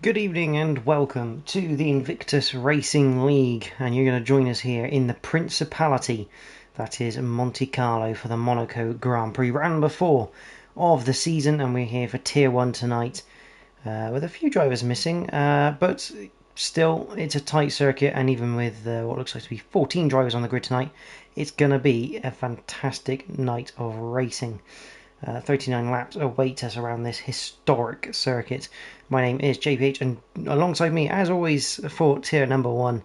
Good evening and welcome to the Invictus Racing League, and you're going to join us here in the Principality, that is Monte Carlo, for the Monaco Grand Prix, round number 4 of the season, and we're here for Tier 1 tonight, with a few drivers missing, but still it's a tight circuit, and even with what looks like to be 14 drivers on the grid tonight, it's going to be a fantastic night of racing. 39 laps await us around this historic circuit. My name is JPH, and alongside me, as always, for tier number 1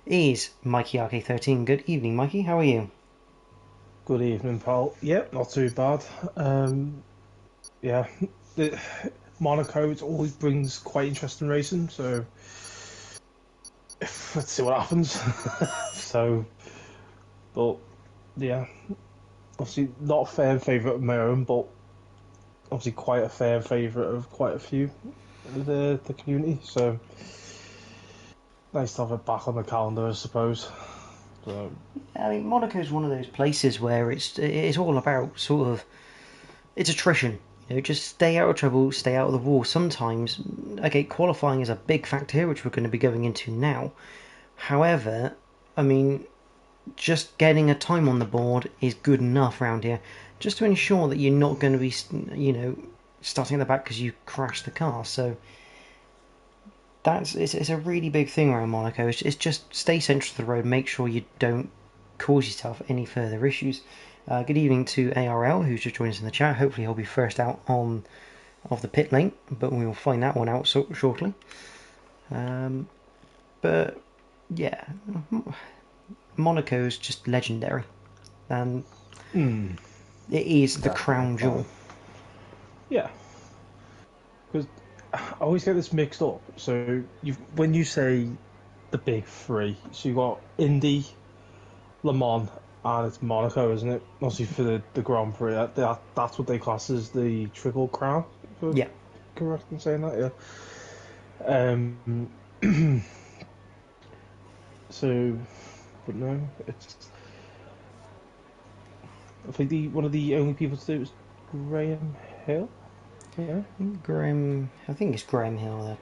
is Mikey RK13. Good evening, Mikey. How are you? Good evening, Paul. Yep, not too bad. Yeah, Monaco, it always brings quite interesting racing, so let's see what happens. But yeah, obviously not a fan favourite of my own, but obviously quite a fan favourite of quite a few of the community, so nice to have it back on the calendar, I suppose. So, I mean, Monaco's one of those places where it's all about sort of, it's attrition. Just stay out of trouble, stay out of the war. Sometimes, okay, qualifying is a big factor here, which we're going to be going into now. However, I mean, just getting a time on the board is good enough around here, just to ensure that you're not going to be, starting at the back because you crashed the car. So it's a really big thing around Monaco. It's just stay central to the road, make sure you don't cause yourself any further issues. Good evening to ARL, who's just joined us in the chat. Hopefully he'll be first out of the pit lane, but we will find that one out shortly. But yeah, Monaco's just legendary, and it is the crown jewel. Yeah, because I always get this mixed up. So when you say the big three, so you got Indy, Le Mans, and it's Monaco, isn't it? Obviously for the Grand Prix, that's what they class as the triple crown. Yeah, correct in saying that. Yeah. So, but no, it's. I think one of the only people to do it was Graham Hill. Yeah. I think it's Graham Hill. I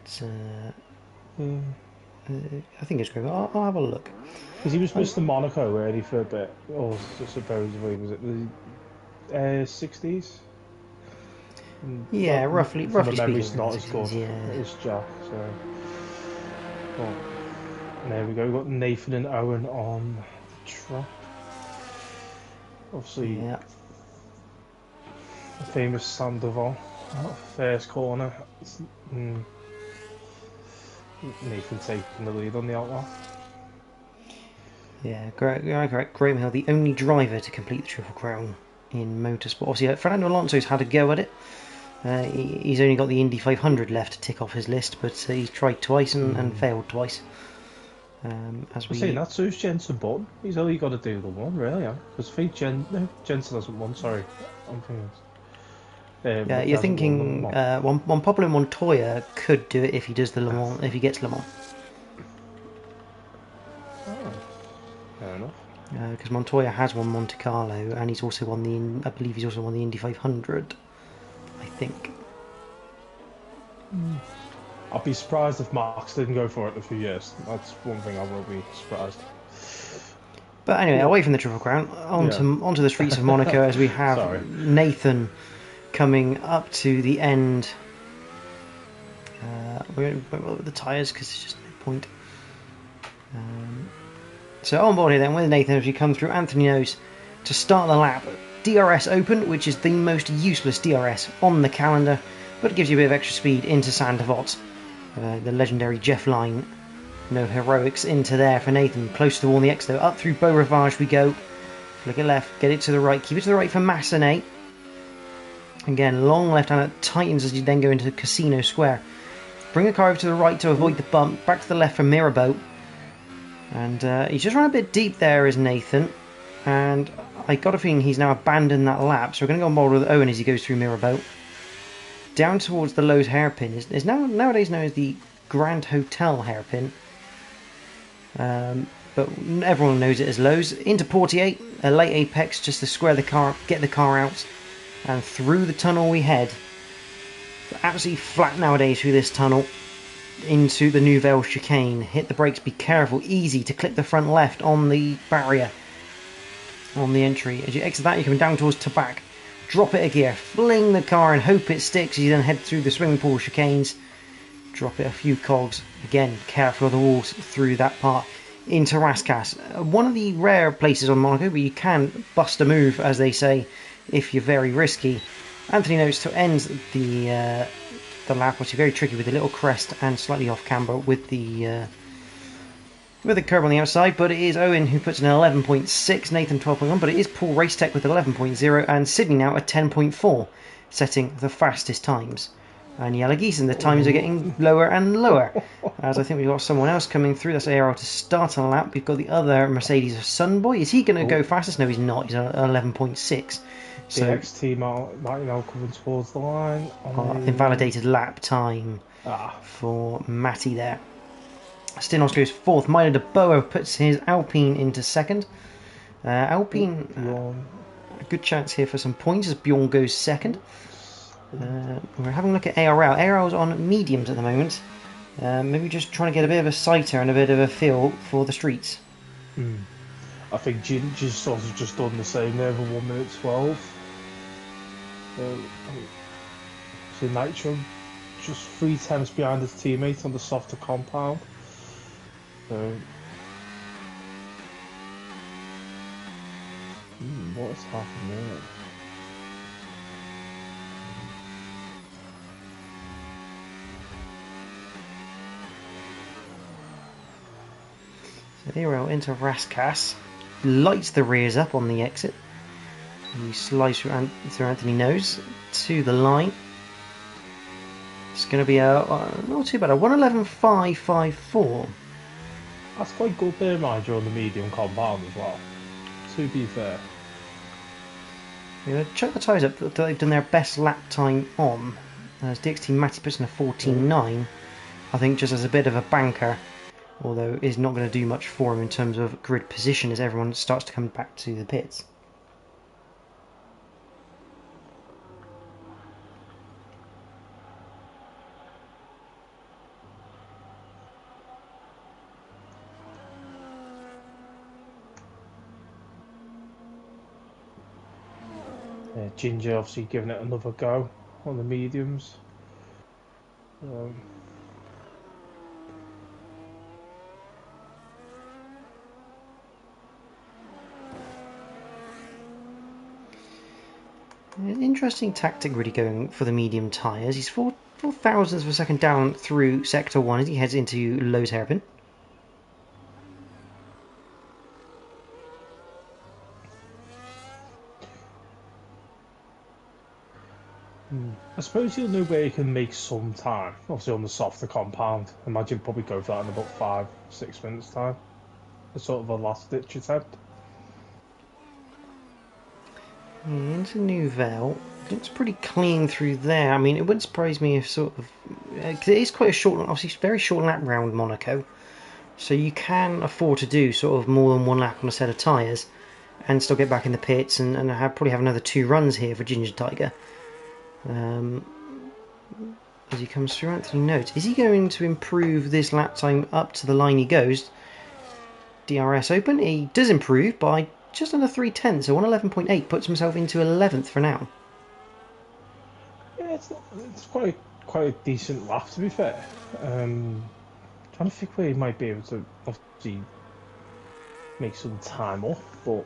think it's Graham. I'll have a look. Because he was Mr. Monaco, weren't he, for a bit? Or supposedly, was it the 60s? Yeah, roughly memory's speaking. not as good as Jack, so. Well, there we go. We've got Nathan and Owen on the track. Obviously, yeah. The famous Sandoval, first corner. Nathan taking the lead on the outlaw. Yeah, correct. Graham Hill, the only driver to complete the Triple Crown in motorsport. Obviously, Fernando Alonso's had a go at it. He's only got the Indy 500 left to tick off his list, but he's tried twice and failed twice. Saying that, so is Jenson Button. He's only got to do the one, really, yeah. Because I think Jenson hasn't won, sorry. I'm thinking. Yeah, you're thinking Juan Pablo Montoya could do it if he does the Le Mans, if he gets Le Mans. Oh, fair enough. Because Montoya has won Monte Carlo, and he's also won I believe he's also won the Indy 500. I think. I'd be surprised if Max didn't go for it in a few years. That's one thing I will be surprised. But anyway, away from the Triple Crown, onto the streets of Monaco as we have Nathan coming up to the end. We won't bother with the tyres because there's just no point. So on board here then with Nathan as we come through Anthony knows to start the lap. DRS open, which is the most useless DRS on the calendar, but it gives you a bit of extra speed into Sandevot. The legendary Jeff Line. No heroics into there for Nathan. Close to the wall on the X though. Up through Beau Rivage we go. Flick it left, get it to the right, keep it to the right for Massenet. Again, long left hand, it tightens as you then go into Casino Square. Bring the car over to the right to avoid the bump. Back to the left for Mirabeau. And he's just run a bit deep there, is Nathan. And I got a feeling he's now abandoned that lap. So we're going to go on board with Owen as he goes through Mirabeau. Down towards the Lowe's hairpin is nowadays known as the Grand Hotel hairpin. But everyone knows it as Lowe's. Into Portier, a late apex just to square the car, get the car out. And through the tunnel we head. Absolutely flat nowadays through this tunnel. into the Nouvelle chicane. Hit the brakes, be careful, easy to clip the front left on the barrier on the entry. As you exit that, you're coming down towards Tabac. Drop it a gear, fling the car and hope it sticks as you then head through the swimming pool chicanes. Drop it a few cogs. Again, careful of the walls through that part. Into Rascasse. One of the rare places on Monaco where you can bust a move, as they say, if you're very risky. Anthony Notes to end the lap, which is very tricky with the little crest and slightly off camber with the curb on the outside, but it is Owen who puts in an 11.6, Nathan 12.1, but it is Paul Racetech with 11.0 and Sydney now at 10.4, setting the fastest times. And Yalagisan, the times are getting lower and lower, as I think we've got someone else coming through. That's ARL to start a lap. We've got the other Mercedes of Sunboy. Is he going to go fastest? No, he's not. He's at 11.6. So the XT might now coming towards the line. Invalidated lap time for Matty there. Stinos goes fourth. Milo de Boa puts his Alpine into second. Alpine, a good chance here for some points as Bjorn goes second. We're having a look at ARL. ARL's on mediums at the moment. Maybe just trying to get a bit of a sighter and a bit of a feel for the streets. I think Ginger's sort of just done the same there for 1 minute 12. So Nitro just 3 tenths behind his teammate on the softer compound. So what has happened there? So ARL into Rascasse. Lights the rears up on the exit. You slice through Anthony Nose to the line. It's going to be not too bad, a 1:11.554. That's quite good there, mind you, on the medium compound as well, to be fair. Yeah, check the tyres up that they've done their best lap time on. As DXT Matty puts in a 14.9, I think just as a bit of a banker, although is not going to do much for him in terms of grid position as everyone starts to come back to the pits. Ginger obviously giving it another go on the mediums. An interesting tactic really going for the medium tyres. He's 4 thousandths of a second down through sector 1 as he heads into Lowe's hairpin. I suppose you'll know where you can make some time, obviously on the softer compound. Imagine probably go for that in about 5-6 minutes time. It's sort of a last ditch attempt. Into Nouvelle. Looks pretty clean through there. I mean, it wouldn't surprise me if sort of... Because it is quite a short, obviously it's a very short lap round Monaco. So you can afford to do sort of more than one lap on a set of tyres and still get back in the pits and probably have another 2 runs here for Ginger Tiger. As he comes through, Anthony Notes. Is he going to improve this lap time up to the line he goes? DRS open. He does improve by just under 3 tenths, so 1:11.8 puts himself into 11th for now. Yeah, it's quite a decent lap to be fair. Trying to think where he might be able to obviously make some time off, but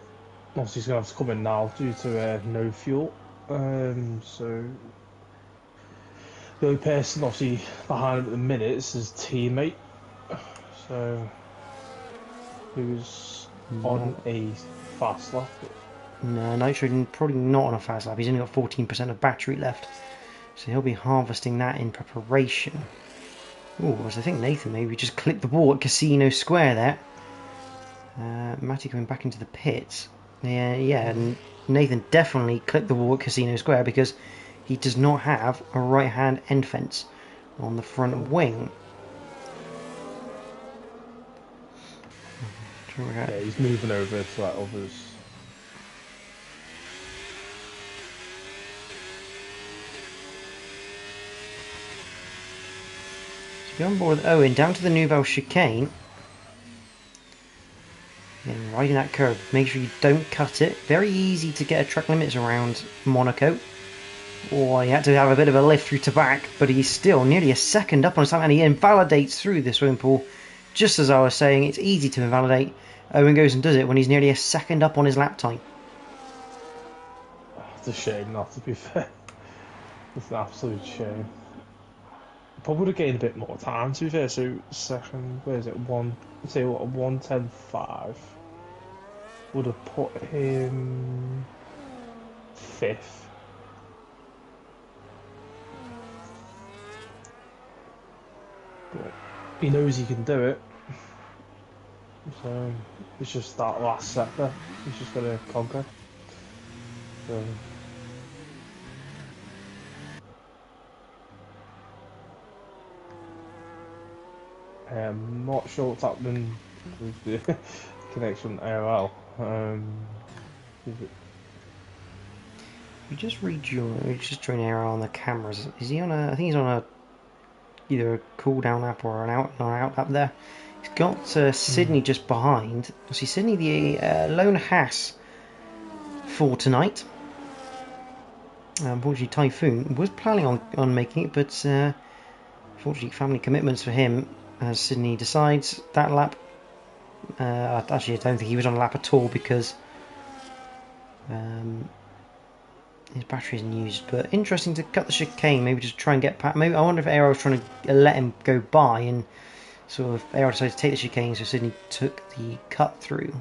obviously he's going to have to come in now due to no fuel. So the only person obviously behind him at the minute is his teammate, so who's on a fast lap. No, Nitro probably not on a fast lap. He's only got 14% of battery left, so he'll be harvesting that in preparation. Oh, I think Nathan maybe just clipped the ball at Casino Square there. Matty coming back into the pits. Yeah, and Nathan definitely clipped the wall at Casino Square because he does not have a right-hand end fence on the front wing. Yeah, he's moving over to let others. Be on board with Owen down to the Nouvelle chicane. And riding that curve, make sure you don't cut it. Very easy to get a track limits around Monaco. Oh, he had to have a bit of a lift through to back, but he's still nearly a second up on his time, and he invalidates through the swimming pool. Just as I was saying, it's easy to invalidate. Owen goes and does it when he's nearly a second up on his lap time. It's a shame not, to be fair. It's an absolute shame. Probably would have gained a bit more time, to be fair. So second, where is it? Say what, 1:10.5 would have put him fifth. But he knows he can do it. So it's just that last sector. He's just got to conquer. So. I'm not sure what's happening with the connection IRL. We just rejoin. We just join IRL on the cameras. Is he on a? I think he's on a either a cool down lap or an out lap there. He's got Sydney just behind. I see Sydney, the lone Haas for tonight. Unfortunately, Typhoon was planning on making it, but unfortunately, family commitments for him. As Sydney decides that lap, actually I don't think he was on a lap at all because his battery isn't used. But interesting to cut the chicane, maybe just try and get past. Maybe I wonder if Aero was trying to let him go by, and sort of Aero decided to take the chicane, so Sydney took the cut through.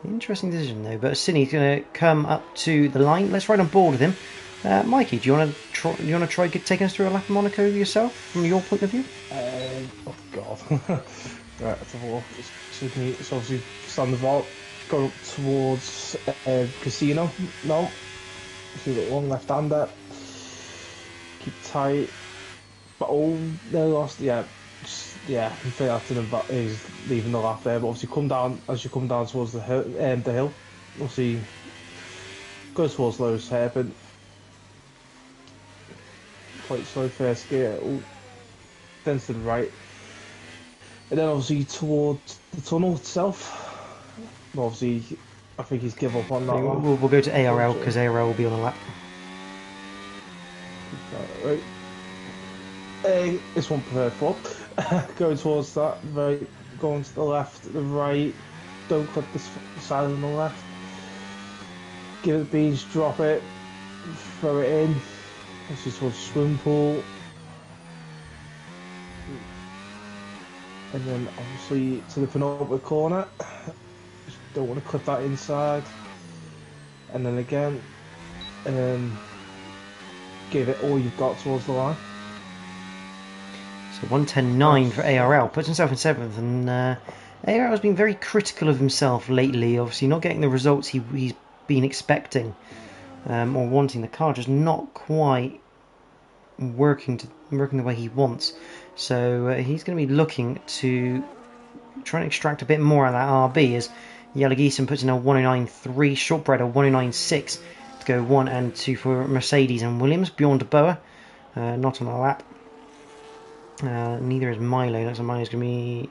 Interesting decision though. But Sydney's going to come up to the line. Let's ride on board with him. Mikey, do you want to try taking us through a lap of Monaco yourself, from your point of view? Oh God! Right, let's have a look. Sydney, it's obviously stand the vault, go up towards Casino. No, see the one left-hander. Keep tight. But oh, they lost. Yeah, I think that's is leaving the lap there. But obviously, as you come down towards the hill, obviously go towards Lowe's hairpin. Quite slow first gear, then to the right, and then obviously towards the tunnel itself. Obviously, I think he's give up on that one. We'll go to ARL because ARL will be on the lap. Right. This one preferred for. Going towards that, right, going to the left, the right, don't clip the side on the left. Give it the beans, drop it, throw it in. This is towards the swim pool. And then obviously to the penultimate corner. Just don't want to clip that inside. And then again, give it all you've got towards the line. So 1:10.9 for ARL, puts himself in 7th, and ARL has been very critical of himself lately, obviously not getting the results he's been expecting. Or wanting. The car just not quite working the way he wants, so he's going to be looking to try and extract a bit more out of that RB as Yellow Geeson puts in a 109.3, Shortbread a 109.6 to go 1 and 2 for Mercedes and Williams. Bjorn de Boer not on the lap, neither is Milo. Looks like Milo's going to be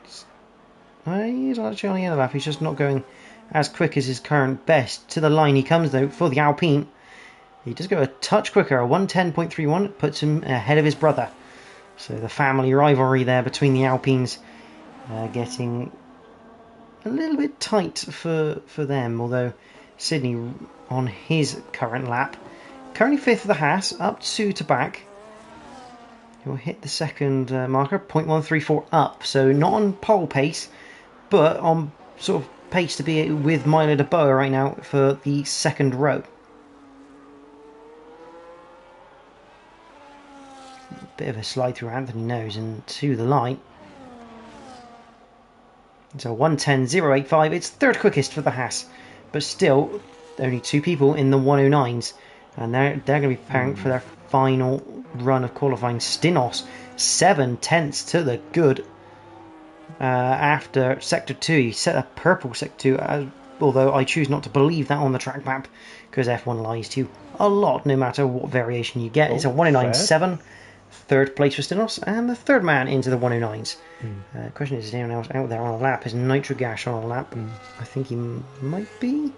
he's actually on the other lap. He's just not going as quick as his current best. To the line he comes though for the Alpine. He does go a touch quicker, a 1:10.31, puts him ahead of his brother. So the family rivalry there between the Alpines getting a little bit tight for them, although Sydney on his current lap, currently 5th for the Haas, up 2 to back. He'll hit the second marker, 0.134 up, so not on pole pace, but on sort of pace to be with Milo de Boer right now for the second row. Bit of a slide through Anthony Nose and to the line. So 1:10.085, it's third quickest for the Haas, but still only 2 people in the 109s, and they're going to be preparing for their final run of qualifying. Stinos 7/10 to the good after sector 2. He set a purple sector 2, although I choose not to believe that on the track map because F1 lies to you a lot no matter what variation you get. It's a 109.7 third place for Stinos, and the third man into the 109s. Question is anyone else out there on a lap? Is Nitrogash on a lap? I think he might be.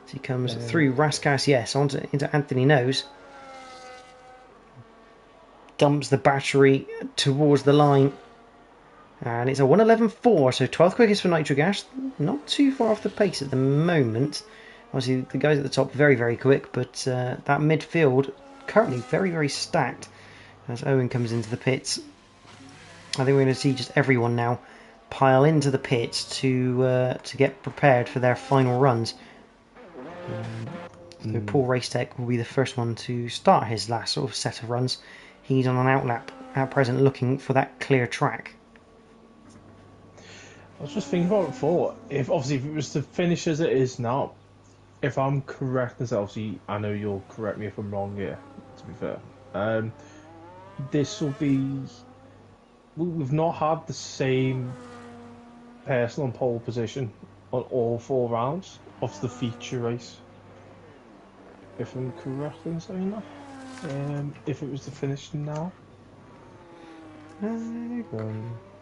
So he comes through Raskas, yes, into Anthony Nose. Dumps the battery towards the line. And it's a 1:11.4, so 12th quickest for Nitrogash. Not too far off the pace at the moment. Obviously, the guys at the top very, very quick, but that midfield currently very, very stacked as Owen comes into the pits. I think we're going to see just everyone now pile into the pits to get prepared for their final runs. So Paul Racetech will be the first one to start his last sort of set of runs. He's on an outlap at present looking for that clear track. I was just thinking about it before. If it was to finish as it is now, if I'm correct, as obviously I know you'll correct me if I'm wrong here. To be fair, this will be. We've not had the same person on pole position on all 4 rounds of the feature race. If I'm correct in saying that, if it was to finish now.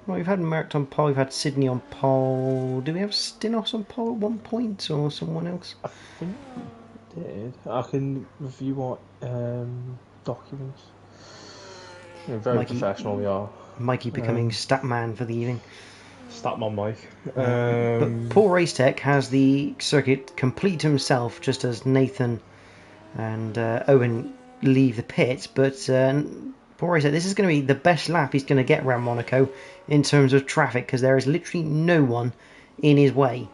Well, we've had Merckx on pole, we've had Sydney on pole. Do we have Stinos on pole at one point, or someone else? I think we did. I can review what documents. Very Mikey, professional we are. Mikey becoming stat man for the evening. Statman Mike. But Paul Racetech has the circuit complete to himself, just as Nathan and Owen leave the pit. But Paul Racetech, this is going to be the best lap he's going to get around Monaco in terms of traffic, because there is literally no one in his way.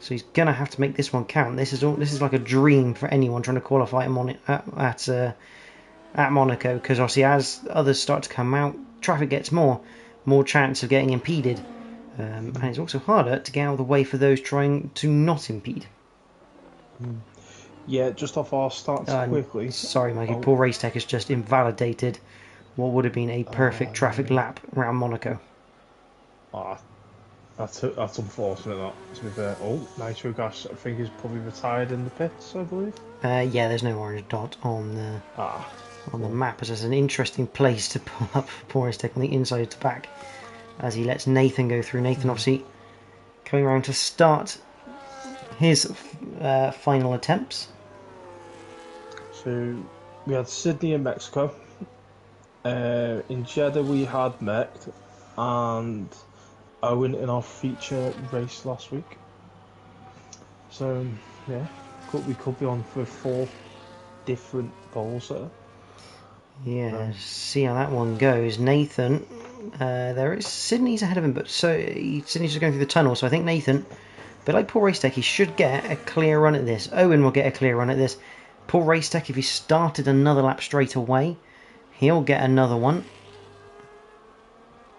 So he's going to have to make this one count. This is like a dream for anyone trying to qualify at Monaco, because obviously as others start to come out, traffic gets more chance of getting impeded. And it's also harder to get out of the way for those trying to not impede. Yeah, just off our stats quickly. Sorry, Mikey. Paul Racetech has just invalidated what would have been a perfect traffic lap around Monaco. That's unfortunate, that, to be fair. Nitrogash, I think, is probably retired in the pits, I believe. Yeah, there's no orange dot on the map, as it's an interesting place to pull up for Paul Racetech on the inside to back, as he lets Nathan go through. Nathan obviously coming around to start his final attempts. So we had Sydney in Mexico. In Jeddah we had Merckx and Owen in our feature race last week. So yeah, we could be on for 4 different goals there. Yeah, see how that one goes. Nathan, there is Sydney's ahead of him, but Sydney's just going through the tunnel. So I think Nathan, but like Paul Racetech, he should get a clear run at this. Owen will get a clear run at this. Paul Racetech, if he started another lap straight away, he'll get another one.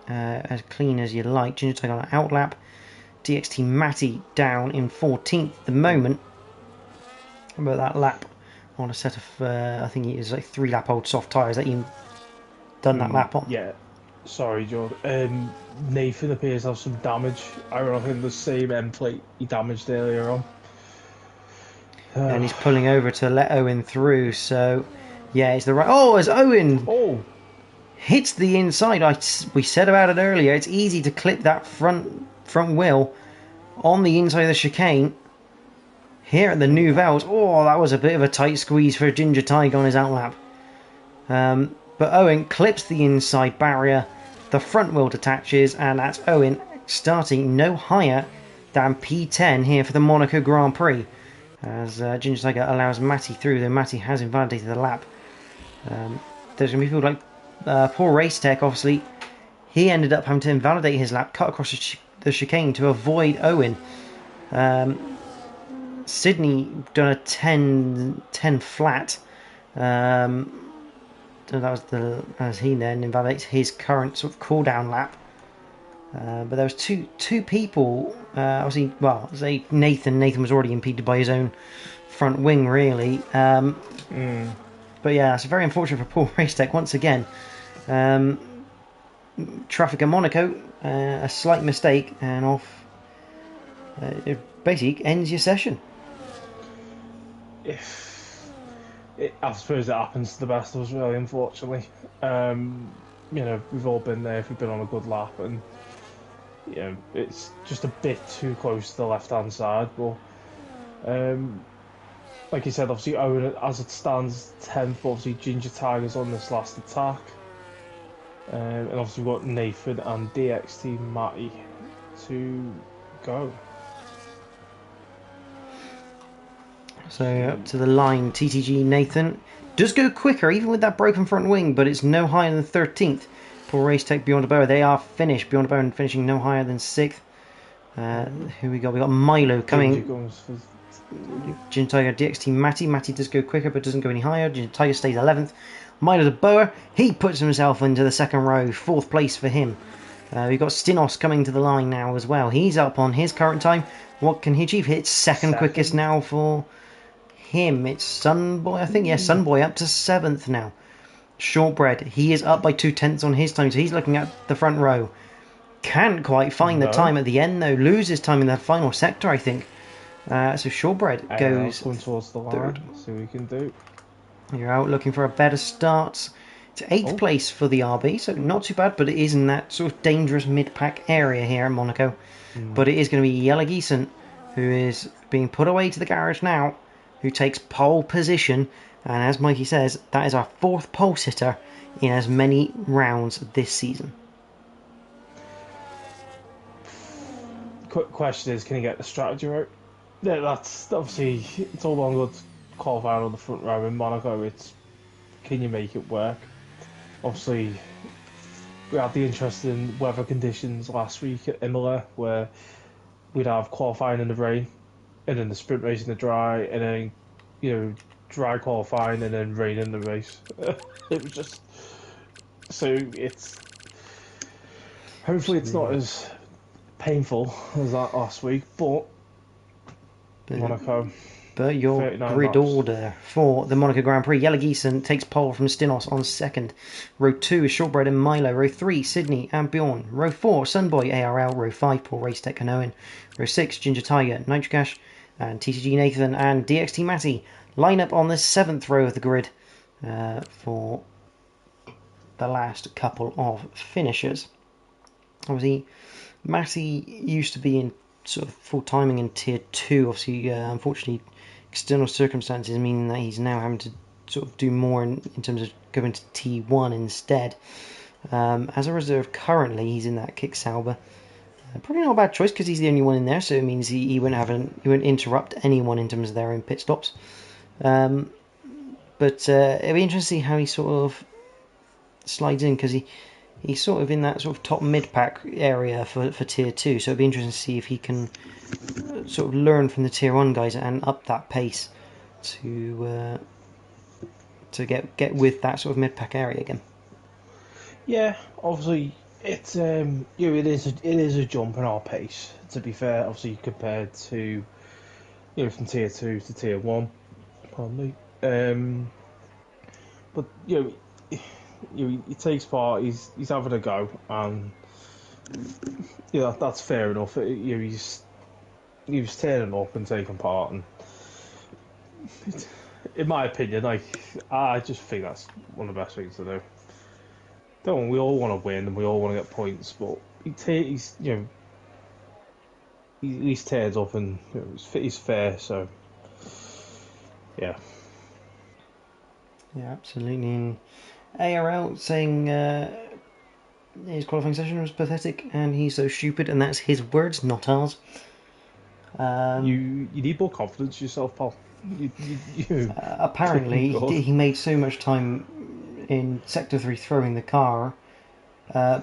As clean as you like. Ginger Tiger on an out lap. DXT Matty down in 14th at the moment. How about that lap on a set of, I think it is like 3 lap old soft tyres that you done that lap on? Yeah. Sorry, George. Nathan appears to have some damage. Ironically, the same end plate he damaged earlier on. And he's pulling over to let Owen through, so yeah, it's the right. Oh, as Owen hits the inside, we said about it earlier, it's easy to clip that front wheel on the inside of the chicane. Here at the Nouvelles, that was a bit of a tight squeeze for Ginger Tiger on his outlap. But Owen clips the inside barrier, the front wheel detaches, and that's Owen starting no higher than P10 here for the Monaco Grand Prix. As Ginger Tiger allows Matty through, though Matty has invalidated the lap. There's going to be people like Paul Racetech, obviously. He ended up having to invalidate his lap, cut across the chicane to avoid Owen. Sydney done a 10 flat. So that was as he then invalidates his current sort of cool down lap. But there was two people. Obviously, well, say Nathan was already impeded by his own front wing, really. But yeah, it's very unfortunate for Paul Racetech once again. Traffic at Monaco, a slight mistake, and off. It basically ends your session. I suppose it happens to the best of us, really, unfortunately. We've all been there if we've been on a good lap, and it's just a bit too close to the left-hand side. But like you said, obviously Owen, as it stands, 10th. Obviously Ginger Tiger's on this last attack, and obviously we've got Nathan and DXT Matty to go. So up to the line, TTG Nathan does go quicker, even with that broken front wing, but it's no higher than 13th. For Race Tech Beyond a Bow, they are finished. Beyond a Bow finishing no higher than 6th. Who we got? We got Milo coming. Ginger Tiger, DXT Matty. Matty does go quicker, but doesn't go any higher. Ginger Tiger stays 11th. Milo the Bower, he puts himself into the second row, 4th place for him. We've got Stinos coming to the line now as well. He's up on his current time. What can he achieve? It's second quickest now for him. It's Sunboy, I think. Yes, Sunboy up to 7th now. Shortbread, he is up by 2/10 on his time, so he's looking at the front row. Can't quite find the time at the end, though. Loses time in that final sector, I think. So Shortbread goes towards the line. Third. See what we can do. You're out looking for a better start. To 8th place for the RB, so not too bad, but it is in that sort of dangerous mid-pack area here in Monaco. But it is going to be Yella Geeson, who is being put away to the garage now, who takes pole position, and as Mikey says, that is our 4th pole sitter in as many rounds this season. Quick question is, can you get the strategy right? Yeah, that's obviously, it's all well and good qualifying on the front row in Monaco. It's, can you make it work? Obviously, we had the interesting weather conditions last week at Imola, where we'd have qualifying in the rain, and then the sprint race in the dry, and then dry qualifying, and then rain in the race. It was just so it's hopefully it's not as painful as that last week, but Monaco. But your grid order for the Monaco Grand Prix: Yella Geeson takes pole from Stinos on 2nd. Row 2 is Shortbread and Milo. Row 3, Sydney and Bjorn. Row 4, Sunboy ARL. Row 5, Paul Race Tech Canoeing. Row 6, Ginger Tiger, Nitrocash, and TCG Nathan and DXT Matty line up on the 7th row of the grid for the last couple of finishers. Obviously, Matty used to be in sort of full timing in tier 2. Obviously, unfortunately, external circumstances mean that he's now having to sort of do more in terms of going to T1 instead. As a reserve, currently he's in that Kick Sauber. Probably not a bad choice because he's the only one in there, so it means he won't interrupt anyone in terms of their own pit stops. But it'll be interesting to see how he sort of slides in, because he's sort of in that sort of top mid-pack area for tier 2, so it'll be interesting to see if he can sort of learn from the tier 1 guys and up that pace to get with that sort of mid-pack area again. Yeah, obviously it's it is a jump in our pace, to be fair, obviously compared to from tier 2 to tier 1. Pardon me. But he takes part. He's having a go, and that's fair enough. He's turning up and taking part, and in my opinion, I just think that's one of the best things to do. We all want to win and we all want to get points, but he's he's tears up and he's fair. So yeah. Yeah, absolutely. ARL saying his qualifying session was pathetic and he's so stupid, and that's his words, not ours. You need more confidence in yourself, pal. Apparently, he made so much time in Sector 3 throwing the car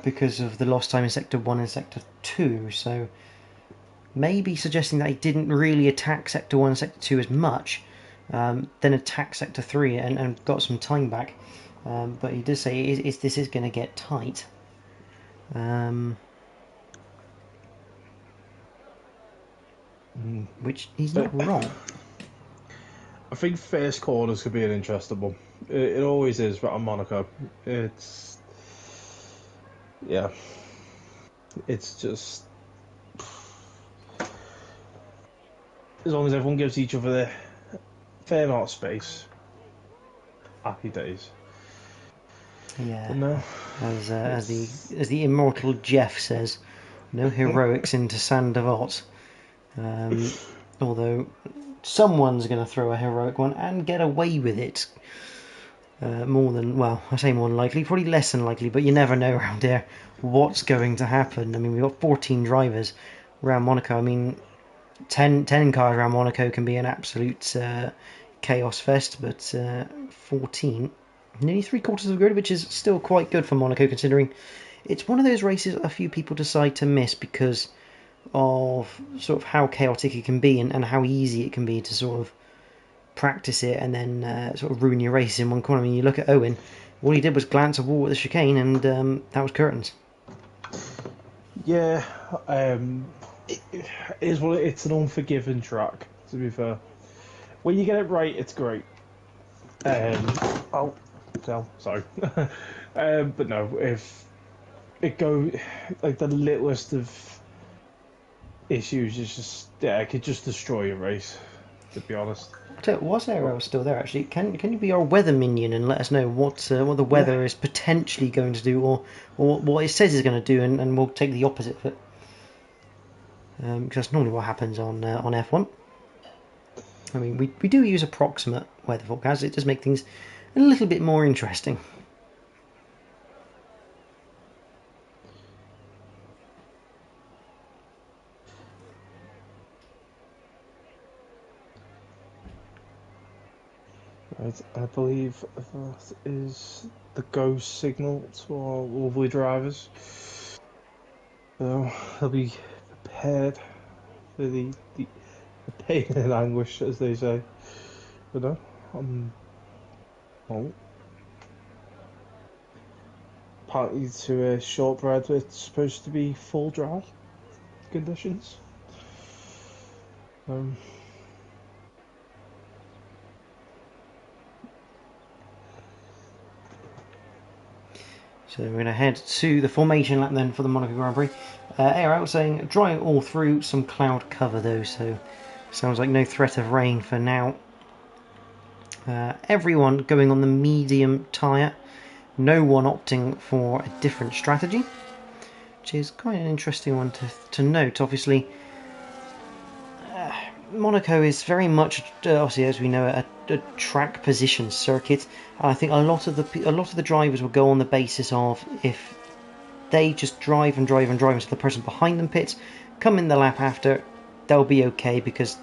because of the lost time in Sector 1 and Sector 2, so maybe suggesting that he didn't really attack Sector 1 and Sector 2 as much, then attack Sector 3 and got some time back. But he does say this is going to get tight. Which he's not wrong. I think first corners could be an interesting one. It always is, but on Monaco, it's just as long as everyone gives each other the fair amount of space, happy days. Yeah. But no, As the immortal Jeff says, no heroics into Sandavot. Although someone's going to throw a heroic one and get away with it. More than, well, I say more than likely, probably less than likely, but you never know around here what's going to happen. I mean, we've got 14 drivers around Monaco. I mean, 10 cars around Monaco can be an absolute chaos fest, but 14, nearly 3/4 of the grid, which is still quite good for Monaco, considering it's one of those races a few people decide to miss because of sort of how chaotic it can be and how easy it can be to sort of practice it and then sort of ruin your race in one corner. I mean, you look at Owen, all he did was glance a wall at the chicane, and that was curtains. Yeah, it is what it's an unforgiving track. To be fair, when you get it right, it's great. Sorry, but no, if it go like the littlest of issues, is just it could just destroy your race. To be honest. Was Aero still there actually? Can you be our weather minion and let us know what the weather is potentially going to do, or what it says it's going to do, and we'll take the opposite of it. Because that's normally what happens on F1. I mean, we do use approximate weather forecasts. It does make things a little bit more interesting. Right, I believe that is the go signal to our lovely drivers. So they'll be prepared for the pain and anguish, as they say. But no, apparently to a shortbread, it's supposed to be full dry conditions. So we're going to head to the formation lap then for the Monaco Grand Prix. Air out saying dry all through, some cloud cover though, so sounds like no threat of rain for now. Everyone going on the medium tyre, no one opting for a different strategy, which is quite an interesting one to note. Obviously, Monaco is very much, obviously, as we know, a track position circuit. I think a lot of the drivers will go on the basis of if they just drive and drive and drive until the person behind them pits, come in the lap after, they'll be okay, because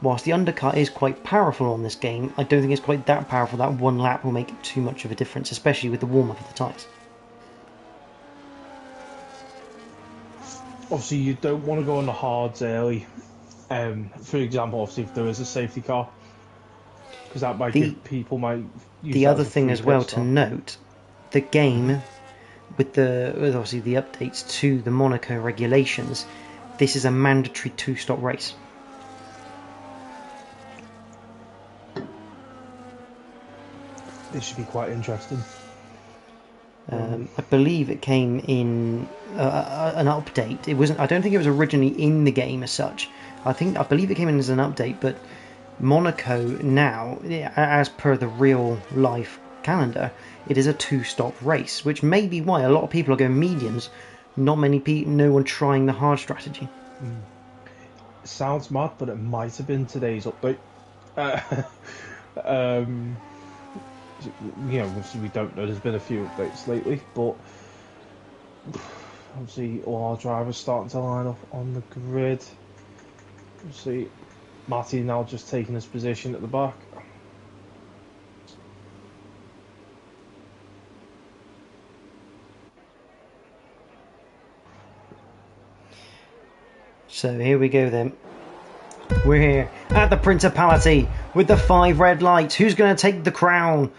whilst the undercut is quite powerful on this game, I don't think it's quite that powerful that one lap will make too much of a difference, especially with the warm-up of the tyres. Obviously, you don't want to go on the hards early. For example, obviously, if there is a safety car, because that might give people use the that other as a thing free as well pit to stop. note, the game with obviously the updates to the Monaco regulations, this is a mandatory 2-stop race. This should be quite interesting. I believe it came in an update. It wasn't. I don't think it was originally in the game as such. I believe it came in as an update, but Monaco now, as per the real life calendar, it is a 2-stop race, which may be why a lot of people are going mediums. No one trying the hard strategy. Sounds mad, but it might have been today's update. Obviously we don't know. There's been a few updates lately, but obviously all our drivers starting to line up on the grid. Obviously, Matty now just taking his position at the back. So here we go then. We're here at the Principality with the 5 red lights. Who's going to take the crown?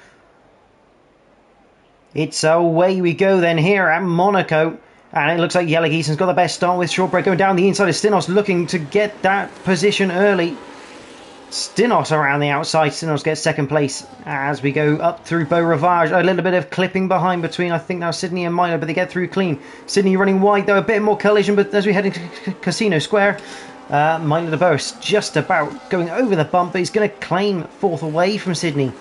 It's away we go then here at Monaco. And it looks like Yellow Geeson's got the best start with Shortbread going down the inside of Stinos, looking to get that position early. Stinos around the outside. Stinos gets second place as we go up through Beau Rivage. A little bit of clipping behind between, I think, now Sydney and Milo, but they get through clean. Sydney running wide, though, a bit more collision, but as we head into Casino Square, Milo de Boer just about going over the bump, but he's going to claim 4th away from Sydney.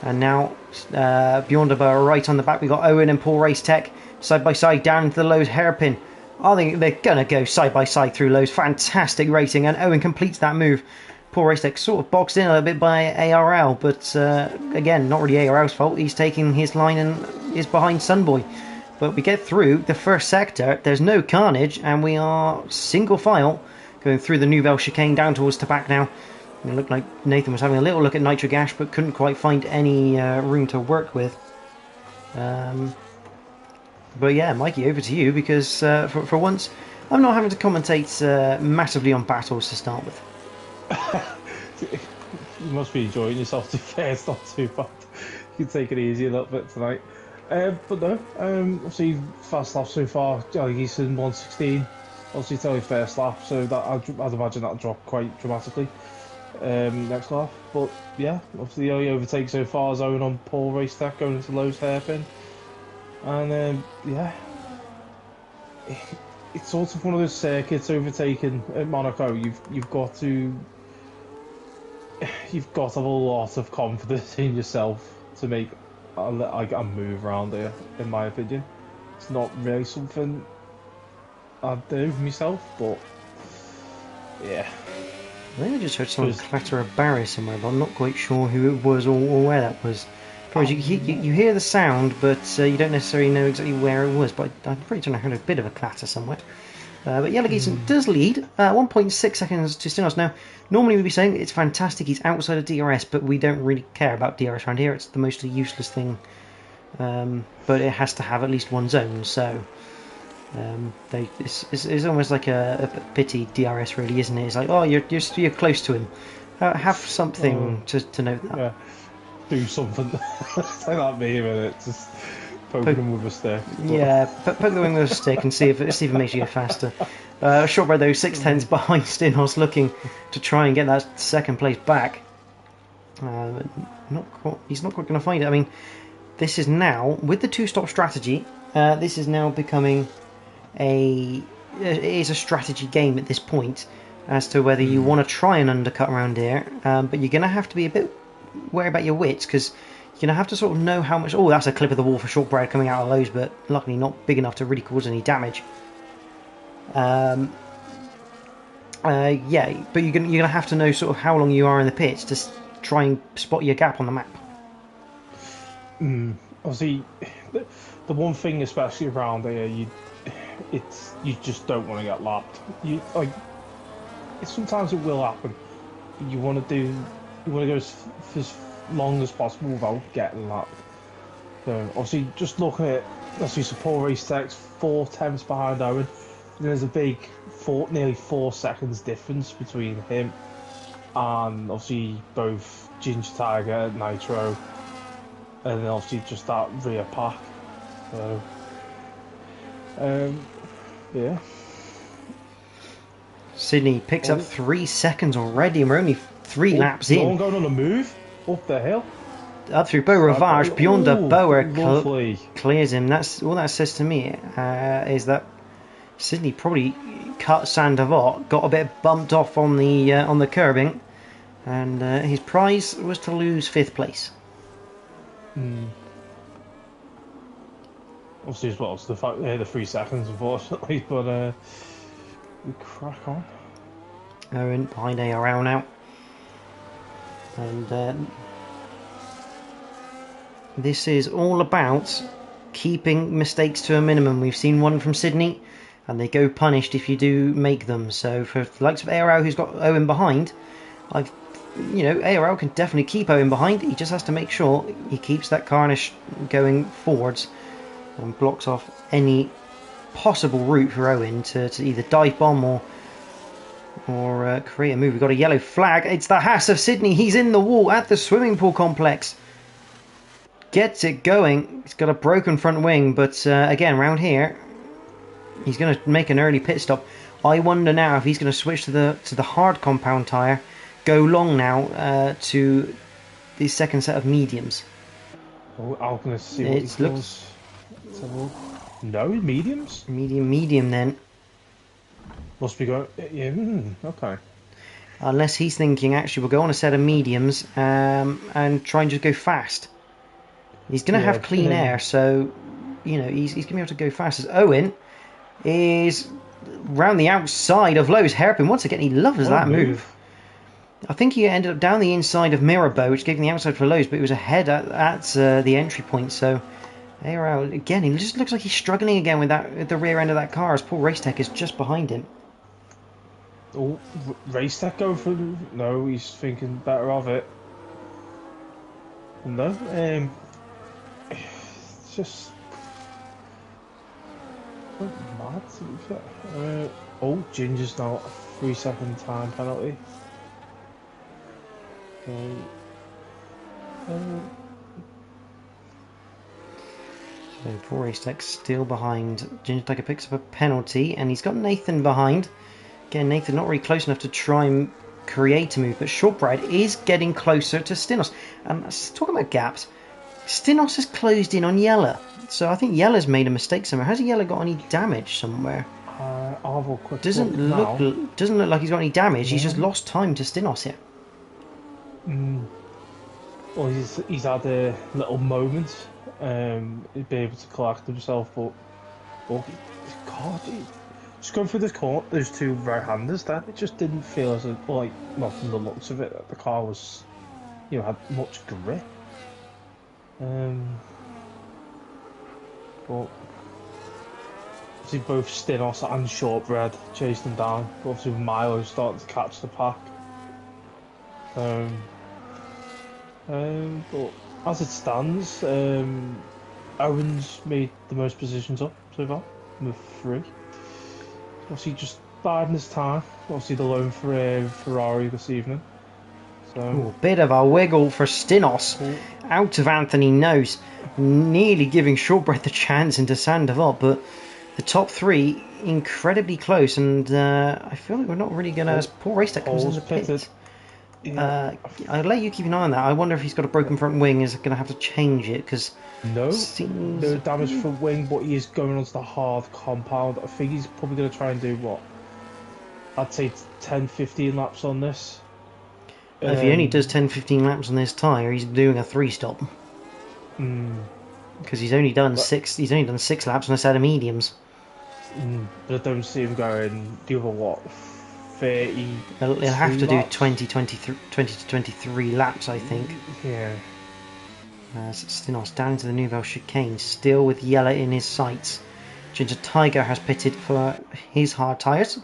And now, beyond about right on the back, we got Owen and Paul Race Tech side by side down into the Lowe's hairpin. I think they're going to go side by side through Lowe's. Fantastic racing, and Owen completes that move. Paul Race Tech sort of boxed in a little bit by ARL, but again, not really ARL's fault. He's taking his line and is behind Sunboy. But we get through the first sector, there's no carnage, and we are single file going through the Nouvelle chicane down towards Tabac now. It looked like Nathan was having a little look at Nitric Ash, but couldn't quite find any room to work with. But yeah, Mikey, over to you, because for once, I'm not having to commentate massively on battles to start with. You must be enjoying yourself, to be fair. It's not too bad. You can take it easy a little bit tonight. But no, obviously, fast lap so far, He's in 116. Obviously, it's only first lap, so that I'd imagine that'll drop quite dramatically next lap. But yeah, obviously, the only overtake so far is Owen on Paul Race Tech going into Lowe's hairpin. And yeah, it's sort of one of those circuits overtaken at Monaco. You've got to have a lot of confidence in yourself to make a move around here, in my opinion. It's not really something I'd do myself, but yeah. I think I just heard someone clatter a barrier somewhere, but I'm not quite sure who it was or where that was. You hear the sound, but you don't necessarily know exactly where it was. But I'm pretty sure I heard a bit of a clatter somewhere. But Yellow Geeson does lead, 1.6 seconds to Stinos. Now, normally we'd be saying it's fantastic, he's outside of DRS, but we don't really care about DRS around here. It's the most useless thing, but it has to have at least one zone. So it's almost like a pity DRS, really, isn't it? It's like, oh, you're close to him. Have something to note that. Yeah. Do something. It's like that meme, and it just poke them with a stick. Yeah, poke them with a stick and see if it makes you go faster. Shortbread though, 6/10 behind Stinos, looking to try and get that second place back. He's not quite going to find it. I mean, this is now with the two-stop strategy. This is now becoming it is a strategy game at this point as to whether you want to try and undercut around here, but you're going to have to be a bit worry about your wits, because you're going to have to sort of know how much... Oh, that's a clip of the wall for Shortbread coming out of Lowe's, but luckily not big enough to really cause any damage. Yeah, but you're going to have to know sort of how long you are in the pits to try and spot your gap on the map. Obviously, the one thing, especially around here, you just don't want to get lapped. Sometimes it will happen. You want to go as long as possible without getting lapped. So obviously, just looking at Paul Race Tech's 4/10 behind Owen. There's a big nearly 4 seconds difference between him and obviously both Ginger Tiger, Nitro, and then obviously just that rear pack. So yeah. Sydney picks up 3 seconds already, and we're only 3 laps in. No one going on a move up the hill. Up through Beau Rivage, beyond the Boer clears him. That's all that says to me, is that Sydney probably cut Sandavot, got a bit bumped off on the curbing, and his prize was to lose 5th place. Obviously, as well as the fact the 3 seconds, unfortunately, but we crack on. Owen behind ARL now. And this is all about keeping mistakes to a minimum. We've seen one from Sydney, and they go punished if you do make them. So for the likes of ARL, who's got Owen behind, ARL can definitely keep Owen behind. He just has to make sure he keeps that Carnish going forwards and blocks off any possible route for Owen to either dive bomb or create a move. We've got a yellow flag. It's the Haas of Sydney. He's in the wall at the swimming pool complex. Gets it going. He's got a broken front wing, but again, round here, he's going to make an early pit stop. I wonder now if he's going to switch to the hard compound tyre, go long now to the second set of mediums. Oh, I'm going to see what he does. No, mediums? Medium then. Must be going... Yeah, okay. unless he's thinking, actually, we'll go on a set of mediums and try and just go fast. He's going to have clean air, so, you know, he's going to be able to go fast. As Owen is round the outside of Lowe's hairpin. Once again, he loves that move. I think he ended up down the inside of Mirabeau, which gave him the outside for Lowe's, but he was ahead at the entry point, so ARL, again, he just looks like he's struggling again with the rear end of that car, as Paul Racetech is just behind him. Oh, Racetech going for... No, he's thinking better of it. No, it's just... mad, to be fair. Oh, Ginger's now a 3-second time penalty. So Paul Racetech still behind. Ginger Tiger picks up a penalty, and he's got Nathan behind. Again, Nathan not really close enough to try and create a move, but Shortbread is getting closer to Stinos. Talking about gaps, Stinos has closed in on Yella, so I think Yella's made a mistake somewhere. Has Yella got any damage somewhere? I'll have a quick doesn't look like he's got any damage. He's just lost time to Stinos here. Well, he's had a little moment. He'd be able to collect himself, but God, just going through this corner, those two right-handers there, it just didn't feel as if, like, not from the looks of it, that the car was, you know, had much grip. But obviously both Stinos and Shortbread chased him down. But obviously Milo starting to catch the pack. But as it stands, Owen's made the most positions up so far with 3. Obviously just biding his time. Obviously the loan for Ferrari this evening. So ooh, bit of a wiggle for Stinos. Out of Anthony Nose, nearly giving Shortbread the chance into Sandoval, but the top 3 incredibly close, and I feel like we're not really going to... As Paul Racetech comes into the pit. Yeah. I'll let you keep an eye on that. I wonder if he's got a broken front wing. Is going to have to change it because no damage from wing, but he is going onto the hard compound. I think he's probably going to try and do what? I'd say 10-15 laps on this. If he only does 10-15 laps on this tyre, he's doing a 3-stop. Because he's only done 6. He's only done 6 laps on a set of mediums. But I don't see him going the other what? 30. He'll have to do 20 to 23 laps, I think. Yeah. Stinos down into the Nouvelle chicane, still with Yella in his sights. Ginger Tiger has pitted for his hard tyres.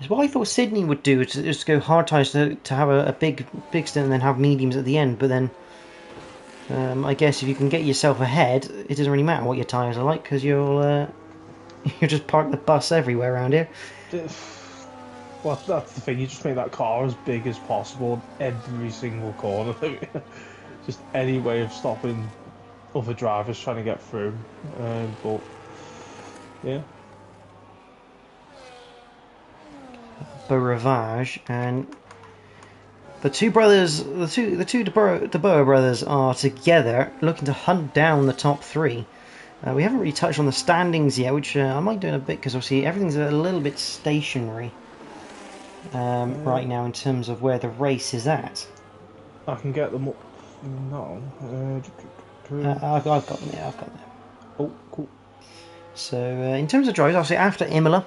What I thought Sydney would do is just go hard tyres to have a big stint and then have mediums at the end, but then I guess if you can get yourself ahead, it doesn't really matter what your tyres are like because you'll just park the bus everywhere around here. Well, that's the thing, you just make that car as big as possible every single corner. Just any way of stopping other drivers trying to get through. But yeah. Ravage, and the two brothers, the two De Boer brothers are together looking to hunt down the top 3. We haven't really touched on the standings yet, which I might do in a bit because obviously everything's a little bit stationary right now in terms of where the race is at. I can get them up. No. I've got them. Yeah, I've got them. Oh, cool. So in terms of drives, obviously after Imola,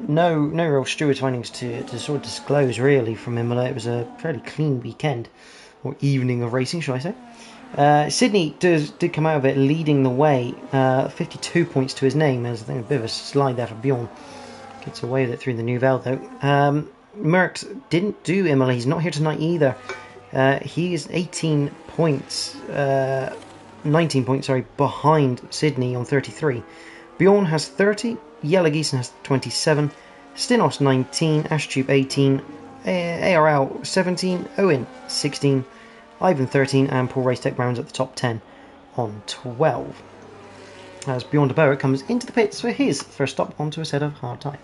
no real steward findings to sort of disclose really from Imola. It was a fairly clean weekend, or evening of racing, shall I say. Sydney did come out of it leading the way, 52 points to his name. There's a bit of a slide there for Bjorn. Gets away with it through the Nouvelle though. Merckx didn't do Imola. He's not here tonight either. He is 19 points behind Sydney on 33. Bjorn has 30. Yella Giesen has 27. Stinos 19. Ashtube 18. ARL 17. Owen 16. Ivan 13, and Paul Racetech rounds at the top 10 on 12. As Bjorn De Boer comes into the pits for his first stop onto a set of hard tyre.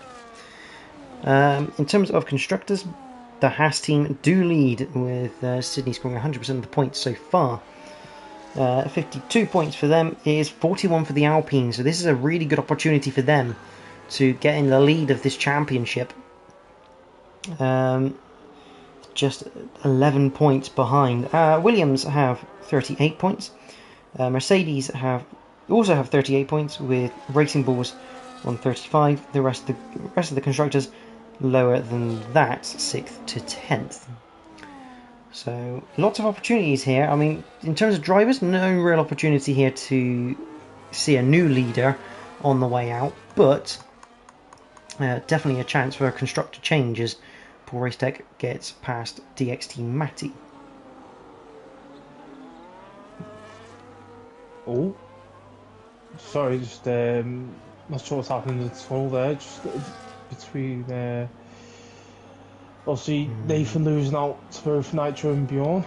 In terms of constructors, the Haas team do lead with Sydney scoring 100% of the points so far. 52 points for them is 41 for the Alpine, so this is a really good opportunity for them to get in the lead of this championship. Just 11 points behind. Williams have 38 points. Mercedes also have 38 points, with Racing Bulls on 35. The rest of the constructors lower than that, 6th to 10th. So lots of opportunities here. I mean, in terms of drivers, no real opportunity here to see a new leader on the way out, but definitely a chance for a constructor change as Paul Racetech gets past DXT Matty. Oh, sorry, just not sure what's happening in the tunnel there. Just between obviously Nathan losing out to both Nitro and Bjorn.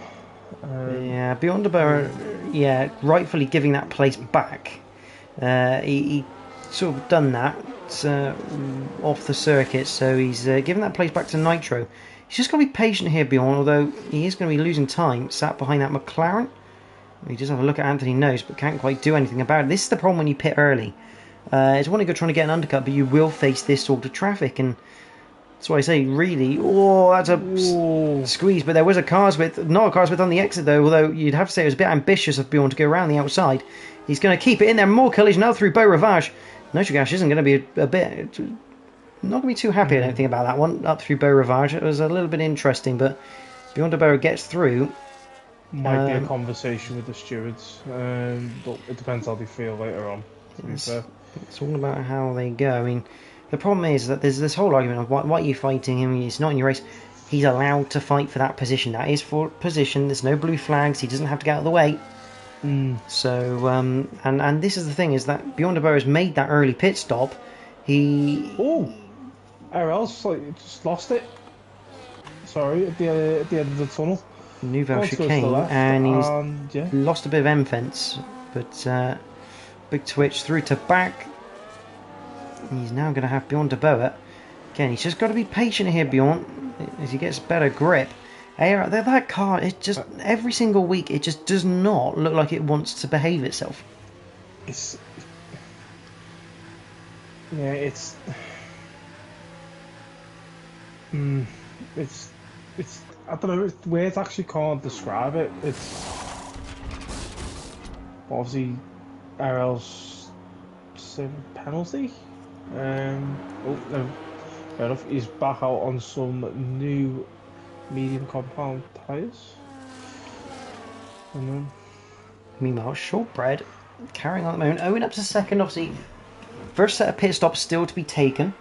Yeah, Bjorn de Boer, rightfully giving that place back. He sort of done that off the circuit, so he's giving that place back to Nitro. He's just got to be patient here, Bjorn, although he is going to be losing time, sat behind that McLaren. He does have a look at Anthony Nose, but can't quite do anything about it. This is the problem when you pit early. It's one good trying to get an undercut, but you will face this sort of traffic, and that's why I say, really, that's a squeeze. But there was not a car's width on the exit, though, although you'd have to say it was a bit ambitious of Bjorn to go around the outside. He's going to keep it in there. More collision out through Beau Rivage. Nitrogash isn't going to be not going to be too happy, I don't think, about that one, up through Beau Rivage. It was a little bit interesting, but Bjorn de Boer gets through. Might be a conversation with the stewards, but it depends how they feel later on. It's all about how they go. I mean, the problem is that there's this whole argument of why are you fighting him? He's not in your race. He's allowed to fight for that position. That is for position. There's no blue flags. He doesn't have to get out of the way. So, and this is the thing, is that Bjorn de Boer has made that early pit stop. IRL's just lost it. Sorry, at the end of the tunnel. Nouvelle chicane, and he's lost a bit of M-fence, but big twitch through to back. He's now going to have Bjorn de Boer. Again, he's just got to be patient here, Bjorn, as he gets better grip. That car, it just, every single week, it just does not look like it wants to behave itself. It's I don't know, words actually can't describe it. It's obviously IRL's penalty. No, fair enough. He's back out on some new medium compound tyres. Meanwhile, Shortbread carrying on at the moment. Owen up to second, obviously. First set of pit stops still to be taken.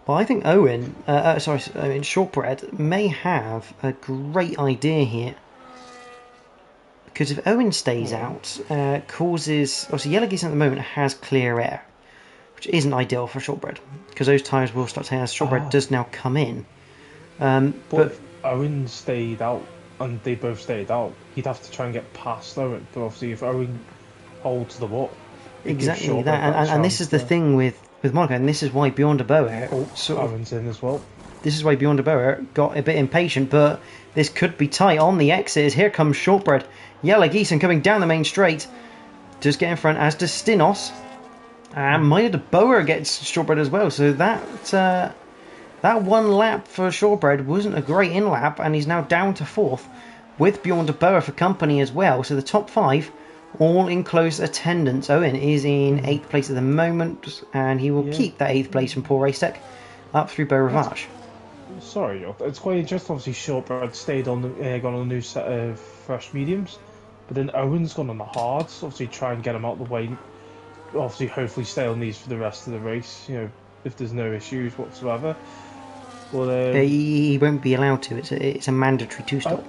Well, I think Shortbread may have a great idea here. Because if Owen stays out, causes... Obviously, Yellow Geese at the moment has clear air, which isn't ideal for Shortbread, because those tyres will start taking as Shortbread does now come in. But if Owen stayed out, and they both stayed out, he'd have to try and get past Owen. But obviously, if Owen holds them up... Exactly that, and this is the thing with Monaco, and this is why Bjorn de Boer... Owen's in as well. This is why Bjorn de Boer got a bit impatient, but this could be tight on the exit. Here comes Shortbread. Yellow Geeson coming down the main straight. Just get in front, as does Stinos. And Maya de Boer gets Shortbread as well. So that one lap for Shortbread wasn't a great in-lap, and he's now down to 4th with Bjorn de Boer for company as well. So the top 5 all in close attendance. Owen is in 8th place at the moment, and he will keep that 8th place from Paul Racetech up through Beau Rivage. Sorry, it's quite interesting. Obviously, Shortbread stayed on gone on a new set of fresh mediums, but then Owen's gone on the hards. Obviously, try and get him out of the way. Obviously, hopefully, stay on these for the rest of the race. You know, if there's no issues whatsoever. But he won't be allowed to. It's a mandatory 2-stop.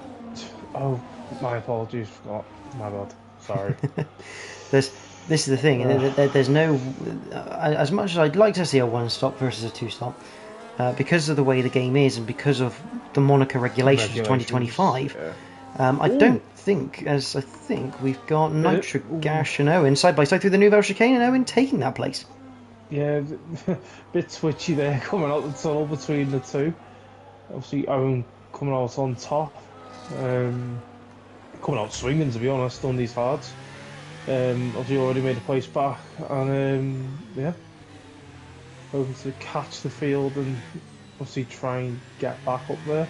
Oh, my apologies. Forgot. My bad. Sorry. This is the thing. There's no. As much as I'd like to see a 1-stop versus a 2-stop. Because of the way the game is, and because of the Monaco regulations of 2025, I don't think, as I think we've got Nitro Gash and Owen side by side through the Nouvelle Chicane, and Owen taking that place. Yeah, bit twitchy there coming out the tunnel between the two. Obviously, Owen coming out on top, coming out swinging, to be honest, on these hards. Obviously already made a place back, and yeah, hoping to catch the field and obviously try and get back up there.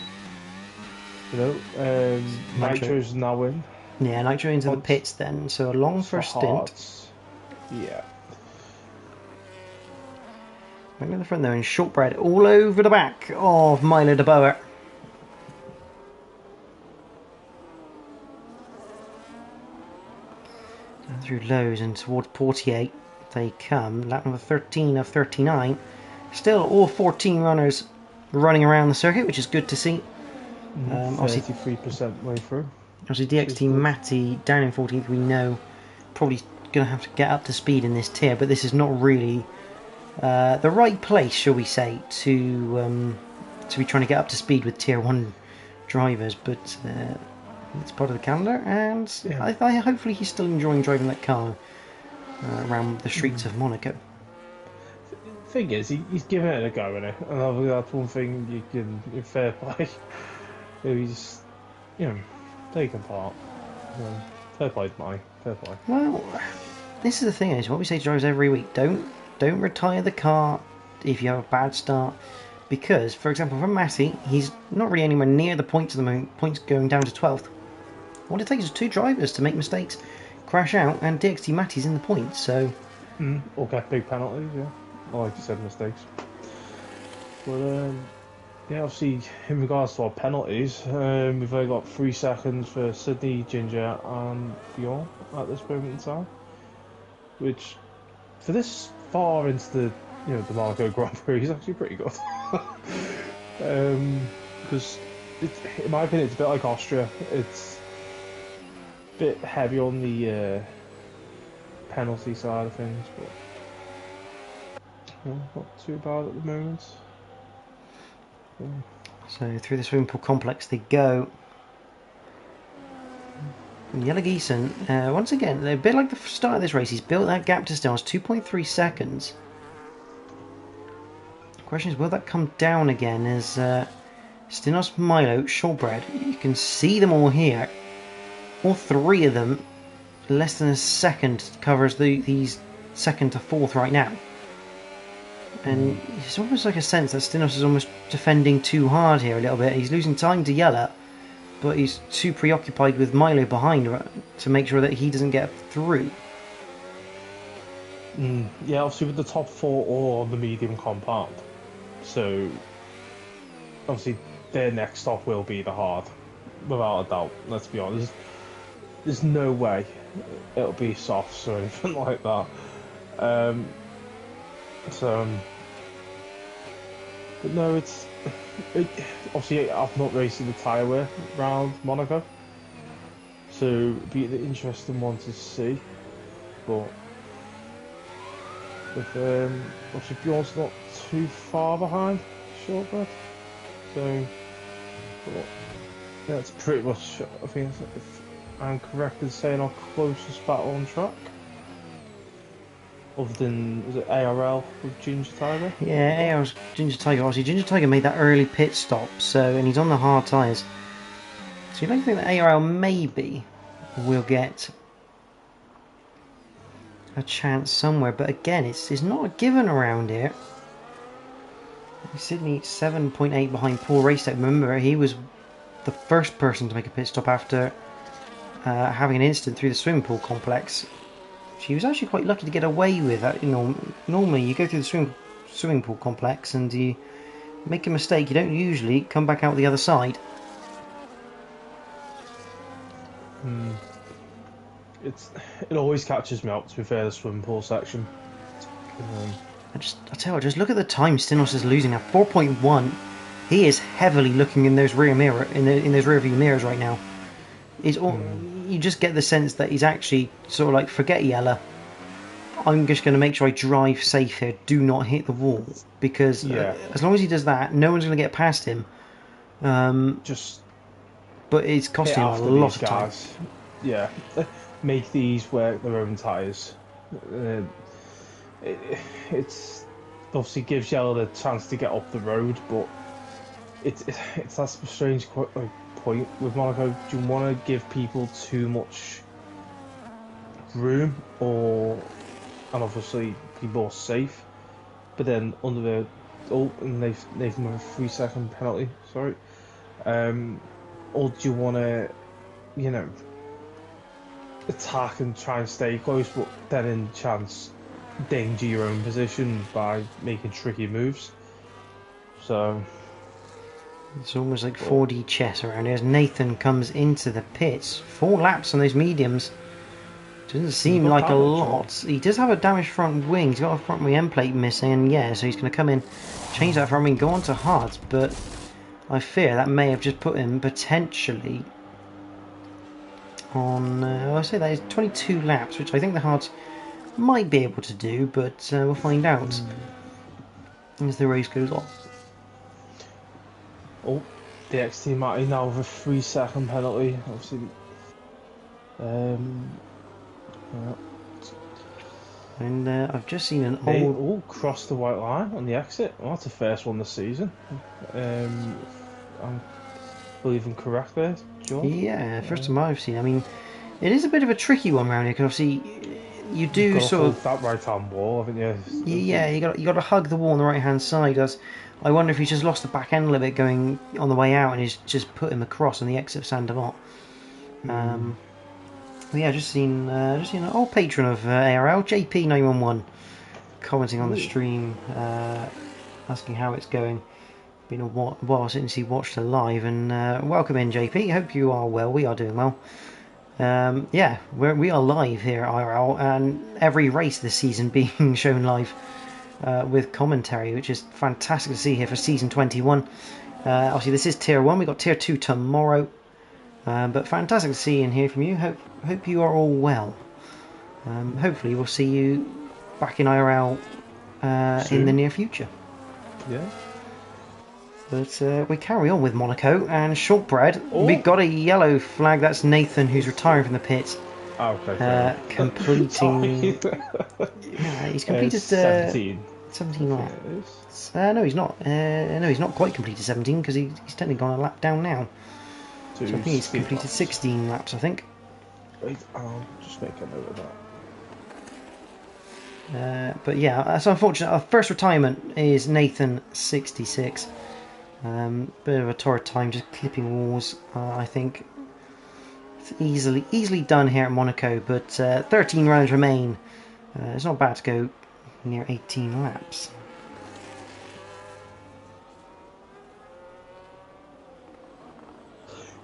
You know, Nitro's now in. Yeah, Nitro into the pits then, so a long first stint. Yeah. Back to the front there, and Shortbread all over the back of Milo de Boer. Down through Lowe's and towards Portier they come. Lap number 13 of 39. Still all 14 runners running around the circuit, which is good to see. 33% way through. Obviously DXT Matty down in 14th, we know, probably going to have to get up to speed in this tier, but this is not really the right place, shall we say, to be trying to get up to speed with tier 1 drivers, but it's part of the calendar, and yeah. I hopefully he's still enjoying driving that car around the streets of Monaco. Thing is, he's giving it a go, isn't it? And I think that's one thing you can, in fair play, he's, taking part. Fair play to Mike, fair play. Well, this is the thing, is what we say to drivers every week: don't retire the car if you have a bad start, because, for example, for Matty, he's not really anywhere near the points at the moment. Points going down to 12th. What it takes is 2 drivers to make mistakes, crash out, and DXT Matty's in the points. So, or get big penalties, yeah. Or like you said, mistakes. But yeah, obviously in regards to our penalties, we've only got 3 seconds for Sydney, Ginger, and Bjorn at this moment in time, which for this far into the the Monaco Grand Prix is actually pretty good. Because in my opinion, it's a bit like Austria. It's a bit heavy on the penalty side of things, but not too bad at the moment. So through the swimming pool complex they go. And Yellow Geeson, once again, a bit like the start of this race, he's built that gap to Stinos, 2.3 seconds. The question is, will that come down again as Stinos, Milo, Shortbread, you can see them all here. All 3 of them, less than a second covers these 2nd to 4th right now. And it's almost like a sense that Stinos is almost defending too hard here a little bit. He's losing time to Yella, but he's too preoccupied with Milo behind to make sure that he doesn't get through. Yeah, obviously with the top 4 all on the medium compound, so obviously their next stop will be the hard, without a doubt. Let's be honest, there's no way it'll be softs or anything like that. But no, obviously I've not raced in the tyre around Monaco, so it'd be an interesting one to see. But with obviously Bjorn's not too far behind Shortbread, so that's pretty much, I think, if I'm correct in saying, our closest battle on track. Other than, was it ARL with Ginger Tiger? Yeah, ARL's Ginger Tiger. Obviously, Ginger Tiger made that early pit stop, and he's on the hard tyres. So you don't think that ARL maybe will get a chance somewhere, but again, it's not a given around here. Sydney 7.8 behind Paul Racetech. Remember, he was the first person to make a pit stop after having an incident through the swimming pool complex. She was actually quite lucky to get away with that. Normally you go through the swimming pool complex and you make a mistake, you don't usually come back out the other side. It always catches me up, to be fair, the swimming pool section. I tell you what, just look at the time Stinos is losing now, 4.1. He is heavily looking in those rear view mirrors right now. You just get the sense that he's actually sort of like, forget Yella, I'm just going to make sure I drive safe here, do not hit the wall, because as long as he does that, no one's going to get past him. But it's costing him a lot of time. Yeah, make these work their own tyres. It's obviously gives Yella the chance to get up the road, but it's that strange point with Monaco. Do you want to give people too much room, and obviously be more safe. But then under the and they've made a 3-second penalty. Sorry. Or do you want to, attack and try and stay close, but then in chance danger your own position by making tricky moves? So it's almost like 4D chess around here as Nathan comes into the pits. 4 laps on those mediums. Doesn't seem like a lot. He does have a damaged front wing. He's got a front wing end plate missing, and yeah, so he's going to come in, change that front wing, go on to hards, but I fear that may have just put him potentially on, I say that is 22 laps, which I think the hards might be able to do, but we'll find out as the race goes on. Oh, the X team Matty now with a 3-second penalty, obviously. Yeah. And I've just seen an They old... all crossed the white line on the exit. Well, that's the first one this season. I believe I'm correct there, George? Yeah, first time I've seen. I mean, it is a bit of a tricky one around here, because obviously you do You've got sort of... that right-hand wall, haven't you? Yeah, you got to hug the wall on the right-hand side. I wonder if he's just lost the back end a little bit going on the way out, and he's just put him across on the exit of Saint Devant. Yeah, just seen an old patron of ARL, JP911, commenting on the stream, asking how it's going. Been a while since he watched it live, and welcome in, JP. Hope you are well. We are doing well. Yeah, we are live here at IRL, and every race this season being shown live with commentary, which is fantastic to see here for season 21. Obviously, this is tier 1. We've got tier 2 tomorrow. But fantastic to see and hear from you. Hope you are all well. Hopefully we'll see you back in IRL in the near future. Yeah. But we carry on with Monaco and shortbread. We've got a yellow flag. That's Nathan, who's retiring from the pits. Oh, okay. Completing. Yeah, he's completed 17. 17 laps. No, he's not. No, he's not quite completed 17 because he's technically gone a lap down now. So I think he's completed 16 laps, I think. Wait, I'll just make a note of that. But yeah, that's unfortunate. Our first retirement is Nathan, 66. Bit of a torrid time, just clipping walls. I think it's easily done here at Monaco, but 13 rounds remain. It's not bad to go near 18 laps.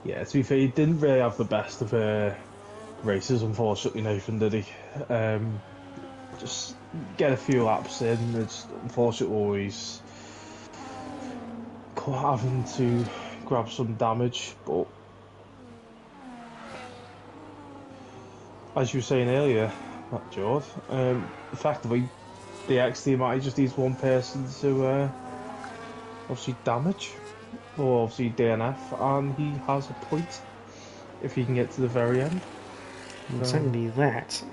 Yeah, to be fair, he didn't really have the best of races, unfortunately, Nathan, did he? Just get a few laps in, it's unfortunately always having to grab some damage, but as you were saying earlier, not George, effectively the X team might just needs one person to obviously damage, or obviously DNF, and he has a point if he can get to the very end. Certainly that.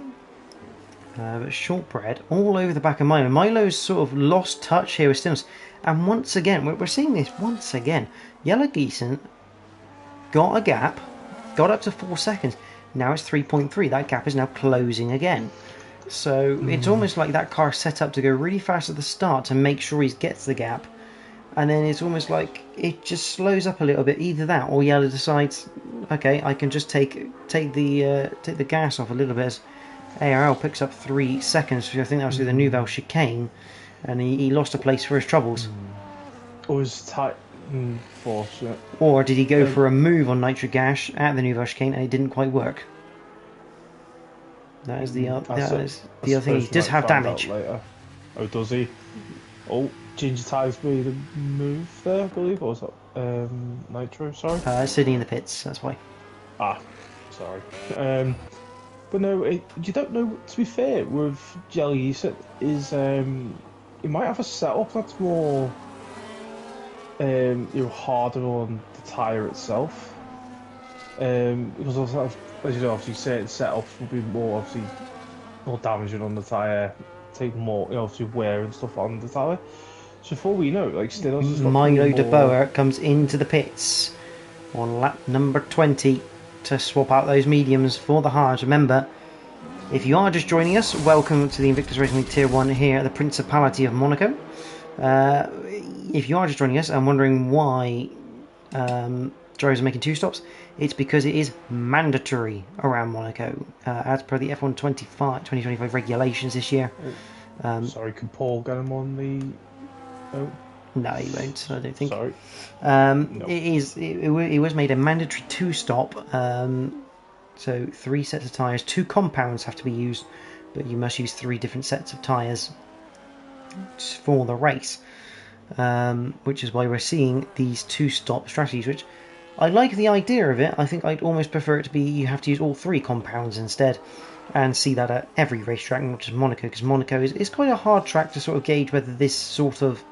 But shortbread all over the back of Milo. Milo's sort of lost touch here with Stims, and once again we're seeing this once again. Yellow Geeson got a gap, got up to 4 seconds. Now it's 3.3. That gap is now closing again. So it's almost like that car set up to go really fast at the start to make sure he gets the gap, and then it's almost like it just slows up a little bit. Either that, or Yellow decides, okay, I can just take the gas off a little bit. As ARL picks up 3 seconds. I think that was through the Nouvelle chicane, and he lost a place for his troubles. Or was tight. Fortunate. Or did he go for a move on nitric gas at the Nouvelle chicane and it didn't quite work? That is the other thing. He does have damage. Oh, does he? Oh, Ginger Tie's made a move there, I believe. Or was that Nitro? Sorry. Sitting in the pits. That's why. Sorry. But no, you don't know. To be fair, with Jelly, is he might have a setup that's more harder on the tyre itself. Because also, as you know, obviously certain setups will be more damaging on the tyre, take more obviously wear and stuff on the tyre. So before we know, like still Milo de Boer comes into the pits on lap number 20 to swap out those mediums for the hards. Remember, If you are just joining us, welcome to the Invictus Racing League Tier 1 here at the Principality of Monaco. If you are just joining us and wondering why drivers are making 2 stops, it's because it is mandatory around Monaco, as per the F1 2025 regulations this year. Sorry, can Paul get him on the... Oh. No, he won't, I don't think. Sorry. No. It was made a mandatory 2-stop, so 3 sets of tyres. 2 compounds have to be used, but you must use 3 different sets of tyres for the race, which is why we're seeing these 2-stop strategies, which I like the idea of it. I think I'd almost prefer it to be you have to use all 3 compounds instead, and see that at every racetrack, not just Monaco, because Monaco is quite a hard track to sort of gauge whether this sort of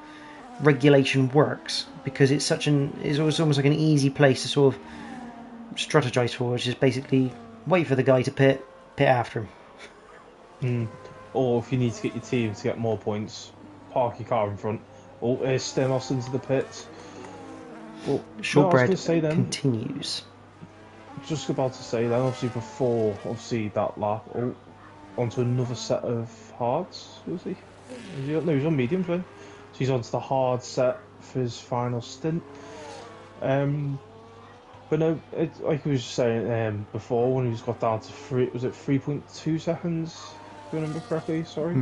regulation works, because it's almost like an easy place to sort of strategize for, which is basically wait for the guy to pit after him. Or if you need to get your team to get more points, park your car in front. Or Stenos into the pits. Well, Shortbread continues. Just about to say then, obviously before that lap, onto another set of hards, was he? No, he was on mediums then. So he's onto the hard set for his final stint. But no, like I was saying before, when he got down to 3.2 seconds, if I remember correctly, sorry.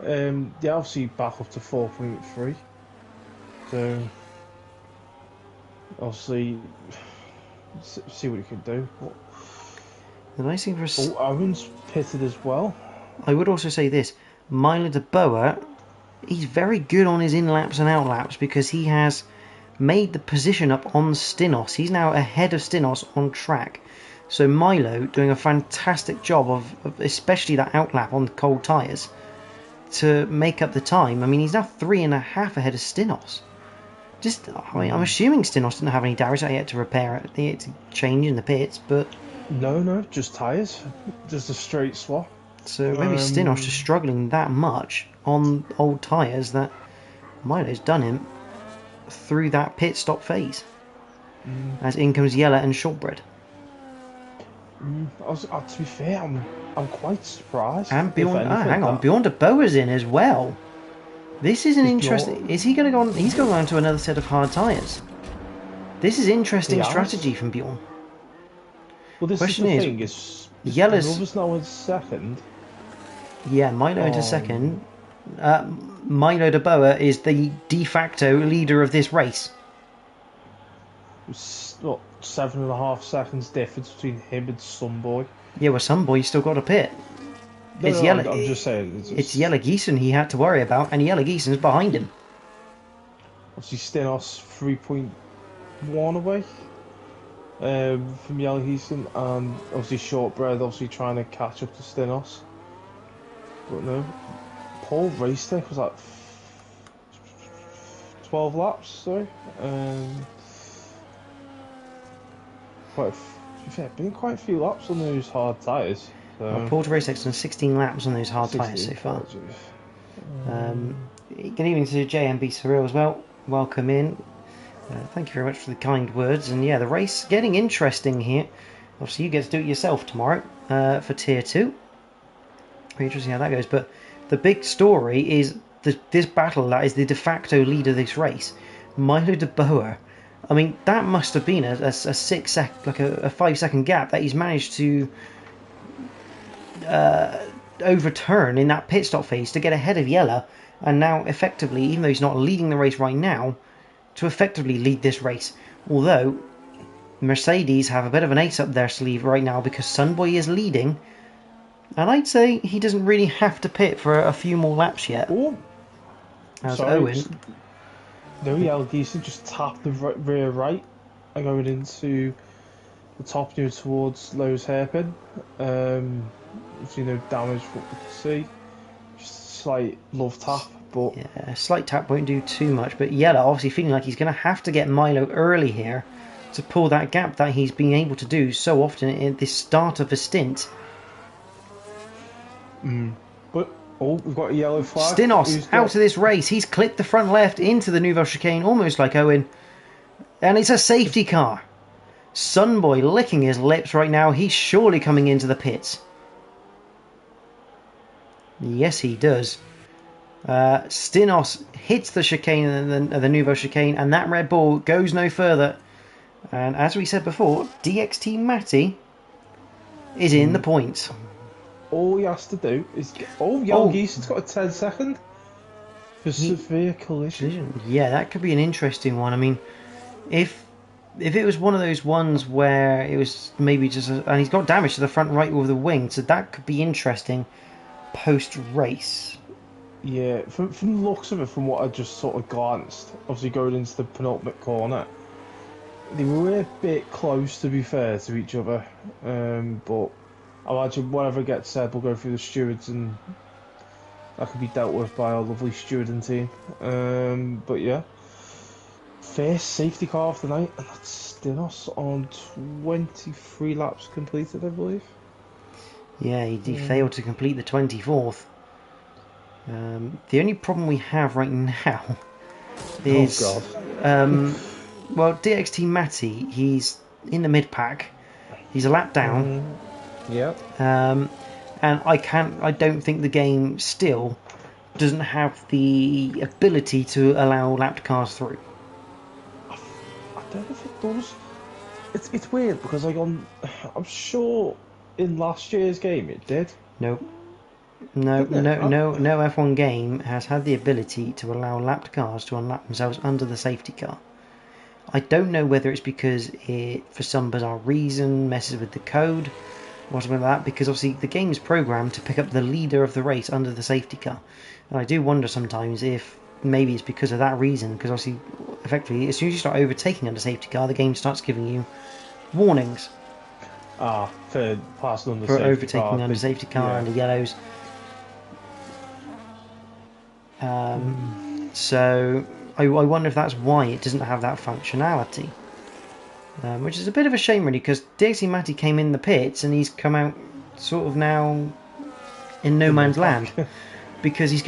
Yeah, obviously back up to 4.3. So, obviously, see what he can do. The nice thing for Owen's pitted as well. I would also say this, Milo de Boer, he's very good on his in-laps and out-laps, because he has made the position up on Stinos. He's now ahead of Stinos on track. So Milo doing a fantastic job of especially that outlap on the cold tyres to make up the time. I mean, he's now 3.5 ahead of Stinos. I'm assuming Stinos didn't have any damage that he had to repair it. He had to change in the pits, but... No, just tyres. Just a straight swap. So maybe Stinos just struggling that much on old tyres that Milo's done him through that pit stop phase. As in comes Yella and Shortbread. To be fair, I'm quite surprised. And Bjorn de Boer's in as well. This is an interesting... Is he going to go on... He's going on to another set of hard tyres. This is interesting strategy from Bjorn. Well, this question is the thing, is Yella's now in second. Yeah, Milo into second. Milo de Boer is the de facto leader of this race. What, 7.5 seconds difference between him and Sunboy? Yeah, well, Sunboy's still got a pit. I'm just saying. It's Yella Geeson he had to worry about, and Yella Geeson's behind him. Obviously, Stinos 3.1 away from Yella Geeson, and obviously Shortbread trying to catch up to Stinos. But no, Paul Racetech was like 12 laps, sorry. Been quite a few laps on those hard tyres. So. Paul Racetech's done 16 laps on those hard tyres so far. Good evening to JMB Surreal as well. Welcome in. Thank you very much for the kind words. And yeah, the race getting interesting here. Obviously, you get to do it yourself tomorrow for Tier 2. Very interesting how that goes. But the big story is this battle that is the de facto leader of this race, Milo de Boer. I mean, that must have been a 5-second gap that he's managed to overturn in that pit stop phase to get ahead of Yella, and now effectively, even though he's not leading the race right now, to effectively lead this race. Although Mercedes have a bit of an ace up their sleeve right now, because Sunboy is leading, and I'd say he doesn't really have to pit for a few more laps yet. As Owen. No, Yella Geeson just tapped the rear right and going into the top near towards Lowe's hairpin. No damage from what we can see. Just a slight love tap, but yeah, a slight tap won't do too much. But Yella obviously feeling like he's going to have to get Milo early here to pull that gap that he's been able to do so often at this start of a stint. But we've got a yellow flag. Stinos out of this race. He's clipped the front left into the Nouvelle chicane, almost like Owen, and it's a safety car. Sunboy licking his lips right now. He's surely coming into the pits. Yes, he does. Stinos hits the chicane and the Nouveau chicane, and that Red Bull goes no further. And as we said before, DXT Matty is in the points. All he has to do is get... Oh, Oh. Geeson's got a 10-second for severe collision. Yeah, that could be an interesting one. I mean, if it was one of those ones where it was maybe just... and he's got damage to the front right with the wing, so that could be interesting post-race. Yeah, from the looks of it, from what I just sort of glanced, obviously going into the penultimate corner, they were a bit close, to be fair, to each other. But I imagine whatever gets said will go through the stewards, and that could be dealt with by our lovely stewarding team. But yeah, first safety car of the night, and that's Stinos on 23 laps completed, I believe. Yeah, he failed to complete the 24th. The only problem we have right now is... Oh, God. Well, DXT Matty, he's in the mid-pack. He's a lap down. Yeah. And I don't think the game still doesn't have the ability to allow lapped cars through. I don't know if it does. It's weird because I'm sure in last year's game it did. No F1 game has had the ability to allow lapped cars to unlap themselves under the safety car. I don't know whether it's because it, for some bizarre reason, messes with the code or something like that, because obviously the game is programmed to pick up the leader of the race under the safety car. And I do wonder sometimes if maybe it's because of that reason, because obviously, effectively, as soon as you start overtaking under safety car, the game starts giving you warnings. For passing under for safety overtaking car, under safety car, yeah. under yellows. So I wonder if that's why it doesn't have that functionality, which is a bit of a shame really, because DXT Matty came in the pits and he's come out sort of now in no man's land, because he's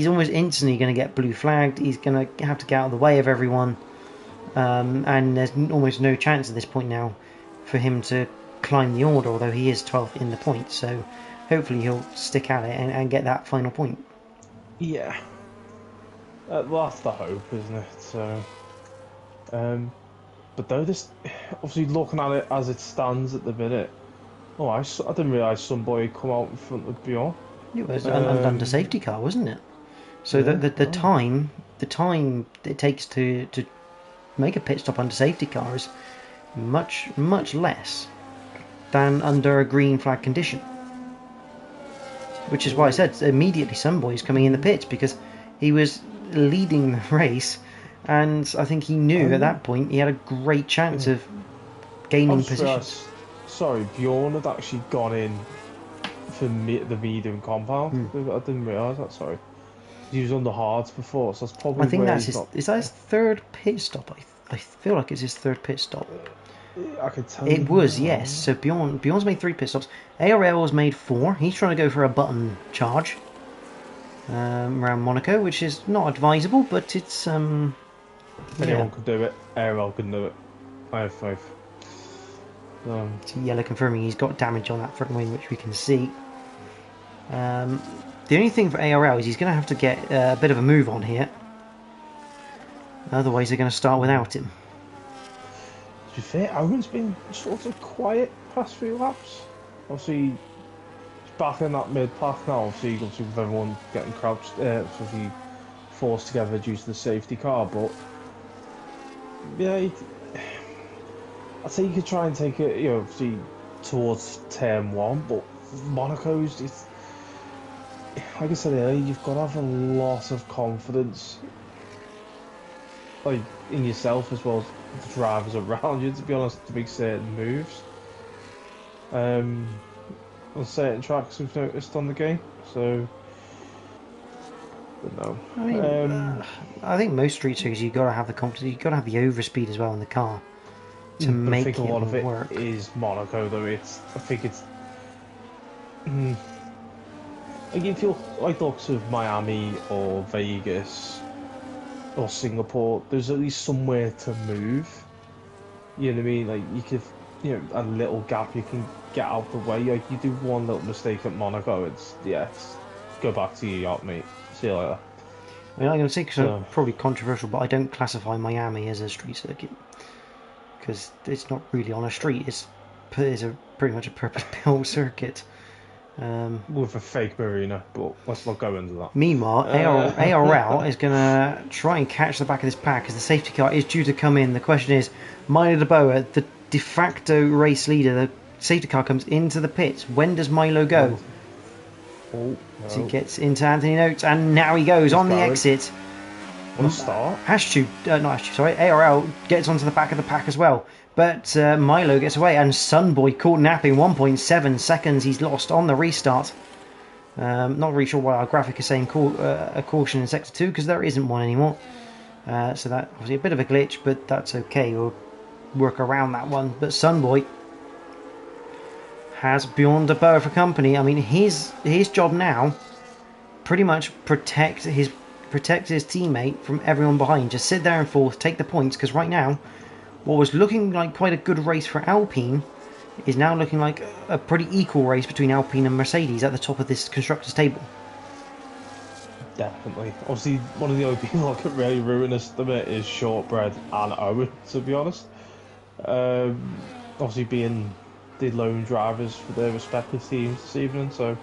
almost instantly going to get blue flagged. He's going to have to get out of the way of everyone, and there's almost no chance at this point now for him to climb the order, although he is 12th in the points, so hopefully he'll stick at it and get that final point. Yeah. Well, that's the hope, isn't it? So, but though this, obviously looking at it as it stands at the minute, I didn't realise some boy had come out in front of Bjorn. It was under safety car, wasn't it? So yeah. the time it takes to make a pit stop under safety car is much less than under a green flag condition. Which is why I said immediately some boys coming in the pits, because he was leading the race, and I think he knew at that point he had a great chance of gaining positions. Sorry, Bjorn had actually gone in for the medium compound. I didn't realise that. Sorry, he was on the hards before, so that's probably. I think that's is that his third pit stop? I feel like it's his third pit stop. I could tell. It was, yes. So Bjorn's made 3 pit stops. ARL's made 4. He's trying to go for a button charge around Monaco, which is not advisable, but it's anyone could do it. ARL can do it. I have faith. It's yellow confirming he's got damage on that front wing, which we can see. The only thing for ARL is he's going to have to get a bit of a move on here. Otherwise, they're going to start without him. To be fair, Owen's been sort of quiet past few laps. Obviously, he's back in that mid-pack now. Obviously with everyone getting crouched, obviously forced together due to the safety car. But yeah, I'd say you could try and take it, obviously towards turn 1. But Monaco's, it's like I said earlier, you've got to have a lot of confidence, like in yourself as well as the drivers around you, to be honest, to make certain moves. On certain tracks we've noticed on the game, so but no. I mean, I think most street circuits you've got to have the confidence, you've got to have the overspeed as well in the car to make it work. I think a lot of it is Monaco, though. I think it's like if you're like the looks of Miami or Vegas or Singapore, there's at least somewhere to move. You know what I mean? Like you could, a little gap you can get out the way. Like you do one little mistake at Monaco, it's go back to your yacht, mate. See you later. I mean, I'm going to say, because I'm probably controversial, but I don't classify Miami as a street circuit. Because it's not really on a street, it's pretty much a purpose-built circuit. With a fake marina, but let's not go into that. Meanwhile, ARL is going to try and catch the back of this pack as the safety car is due to come in. The question is, Milo De Boer, the de facto race leader, the safety car comes into the pits. When does Milo go? Oh, no. So he gets into Anthony Notes, and now he goes on the exit. What a start. ARL gets onto the back of the pack as well. But Milo gets away, and Sunboy caught napping. 1.7 seconds he's lost on the restart. Not really sure why our graphic is saying a caution in Sector 2, because there isn't one anymore. So that obviously a bit of a glitch, but that's okay. We'll work around that one. But Sunboy has Bjorn De Boer for company. I mean, his job now, pretty much protect his teammate from everyone behind. Just sit there and fourth, take the points, because right now, what was looking like quite a good race for Alpine is now looking like a pretty equal race between Alpine and Mercedes at the top of this constructors table. Definitely. Obviously, one of the only people that could really ruin us at the minute is Shortbread and Owen, to be honest. Obviously being the lone drivers for their respective teams this evening, so...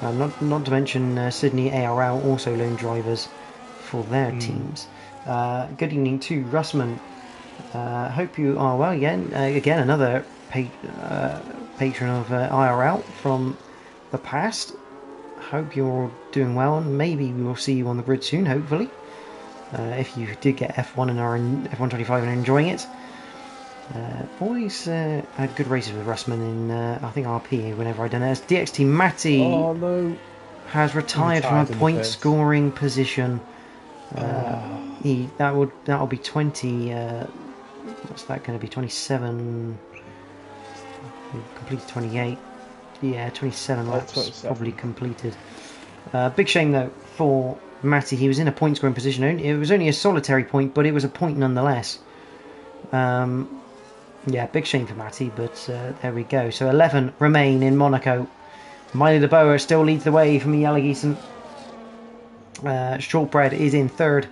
not to mention Sydney ARL also lone drivers for their teams. Good evening to Russman. Hope you are well again. Again, another patron of IRL from the past. Hope you're all doing well, and maybe we will see you on the grid soon, hopefully. If you did get F1 and are in F125 and enjoying it. Always had good races with Russman in, I think, RP whenever I've done it. As DXT Matty has retired from a point scoring position. That'll be 20. What's that going to be? 27. Completed 28. Yeah, 27 laps probably completed. Big shame though for Matty. He was in a point scoring position. It was only a solitary point, but it was a point nonetheless. Yeah, big shame for Matty, but there we go. So 11 remain in Monaco. Milo De Boer still leads the way from the Yellow Shortbread is in third,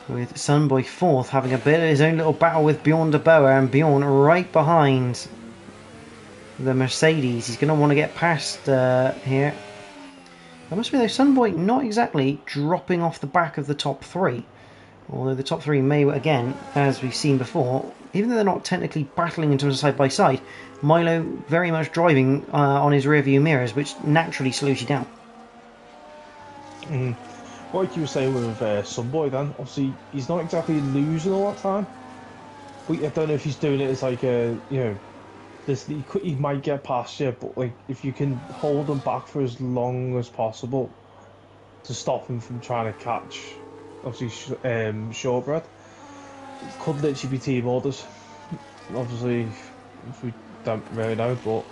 with Sunboy fourth, having a bit of his own little battle with Bjorn De Boer, and Bjorn right behind the Mercedes. He's going to want to get past here. I must be though, Sunboy not exactly dropping off the back of the top three, although the top three may, again, as we've seen before, even though they're not technically battling in terms of side by side, Milo very much driving on his rear view mirrors, which naturally slows you down. Like you were saying with Sunboy then, obviously he's not exactly losing all that time, but I don't know if he's doing it as like a, he might get past you, but like if you can hold him back for as long as possible to stop him from trying to catch, obviously, Shortbread, it could literally be team orders. Obviously, if we don't really know, but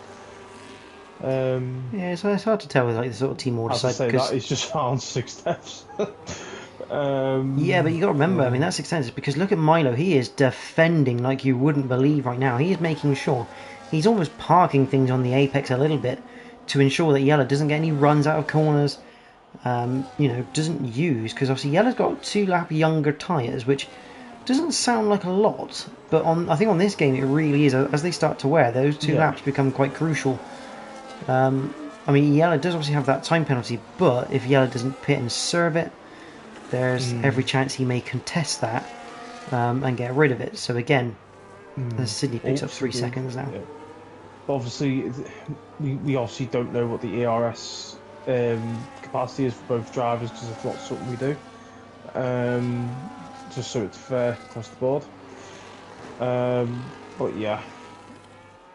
yeah, so it's hard to tell with like the sort of team order side. That he's just found 6 steps. Yeah, but you got to remember, I mean, that's 6 steps because look at Milo. He is defending like you wouldn't believe right now. He is making sure he's almost parking things on the apex a little bit to ensure that Yellow doesn't get any runs out of corners. Doesn't use, because obviously Yellow's got 2 lap younger tyres, which doesn't sound like a lot, but I think on this game it really is. As they start to wear, those 2 laps become quite crucial. I mean, Yellow does obviously have that time penalty, but if Yellow doesn't pit and serve it, there's every chance he may contest that and get rid of it. So again, Sydney picks up 3 seconds now. Yeah. Obviously, we obviously don't know what the ERS capacity is for both drivers because it's not something we do. Just so it's fair across the board. But yeah,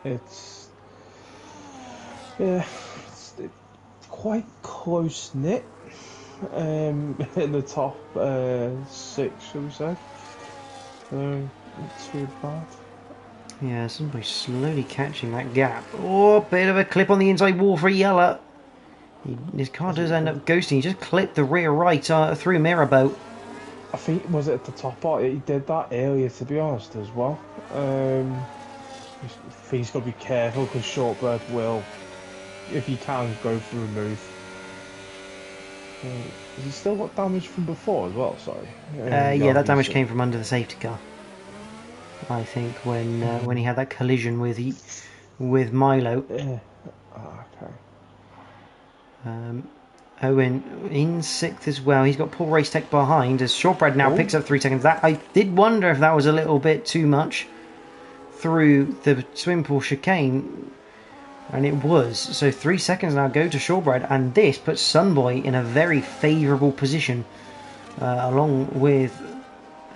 it's quite close knit in the top 6, shall we say? So not too bad. Yeah, somebody slowly catching that gap. Oh, bit of a clip on the inside wall for Yellow. His car does end up ghosting. He just clipped the rear right through Mirabeau. I think, was it at the top part? He did that earlier, to be honest, as well. He's got to be careful because Shortbread will if you can go for a move. Has he still got damage from before as well? Sorry. Yeah, that damage came from under the safety car. I think when he had that collision with Milo. Yeah. Oh, okay. Owen in 6th as well. He's got Paul Racetech behind as Shortbread now picks up 3 seconds. That I did wonder if that was a little bit too much through the swim pool chicane, and it was. So 3 seconds now go to Shortbread, and this puts Sunboy in a very favourable position along with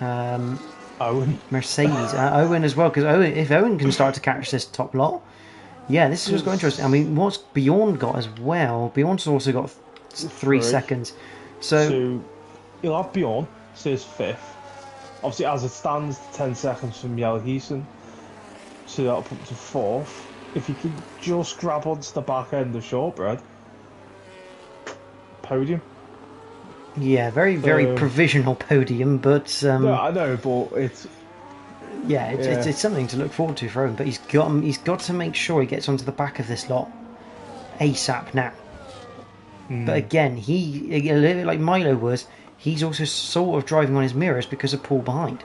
Owen. Mercedes. Owen as well, because if Owen can start to catch this top lot, yeah, this is what's got interesting. I mean, what's Bjorn got as well? Bjorn's also got 3 seconds. So he'll have Bjorn, so he's 5th. Obviously, as it stands, 10 seconds from Yelheason. So that'll put him to 4th. If he can just grab onto the back end of Shortbread, podium. Yeah, very provisional podium, but no, I know, but it's it's something to look forward to for him. But he's got to make sure he gets onto the back of this lot ASAP now. But again, he, a little bit like Milo was, he's also sort of driving on his mirrors because of Paul behind.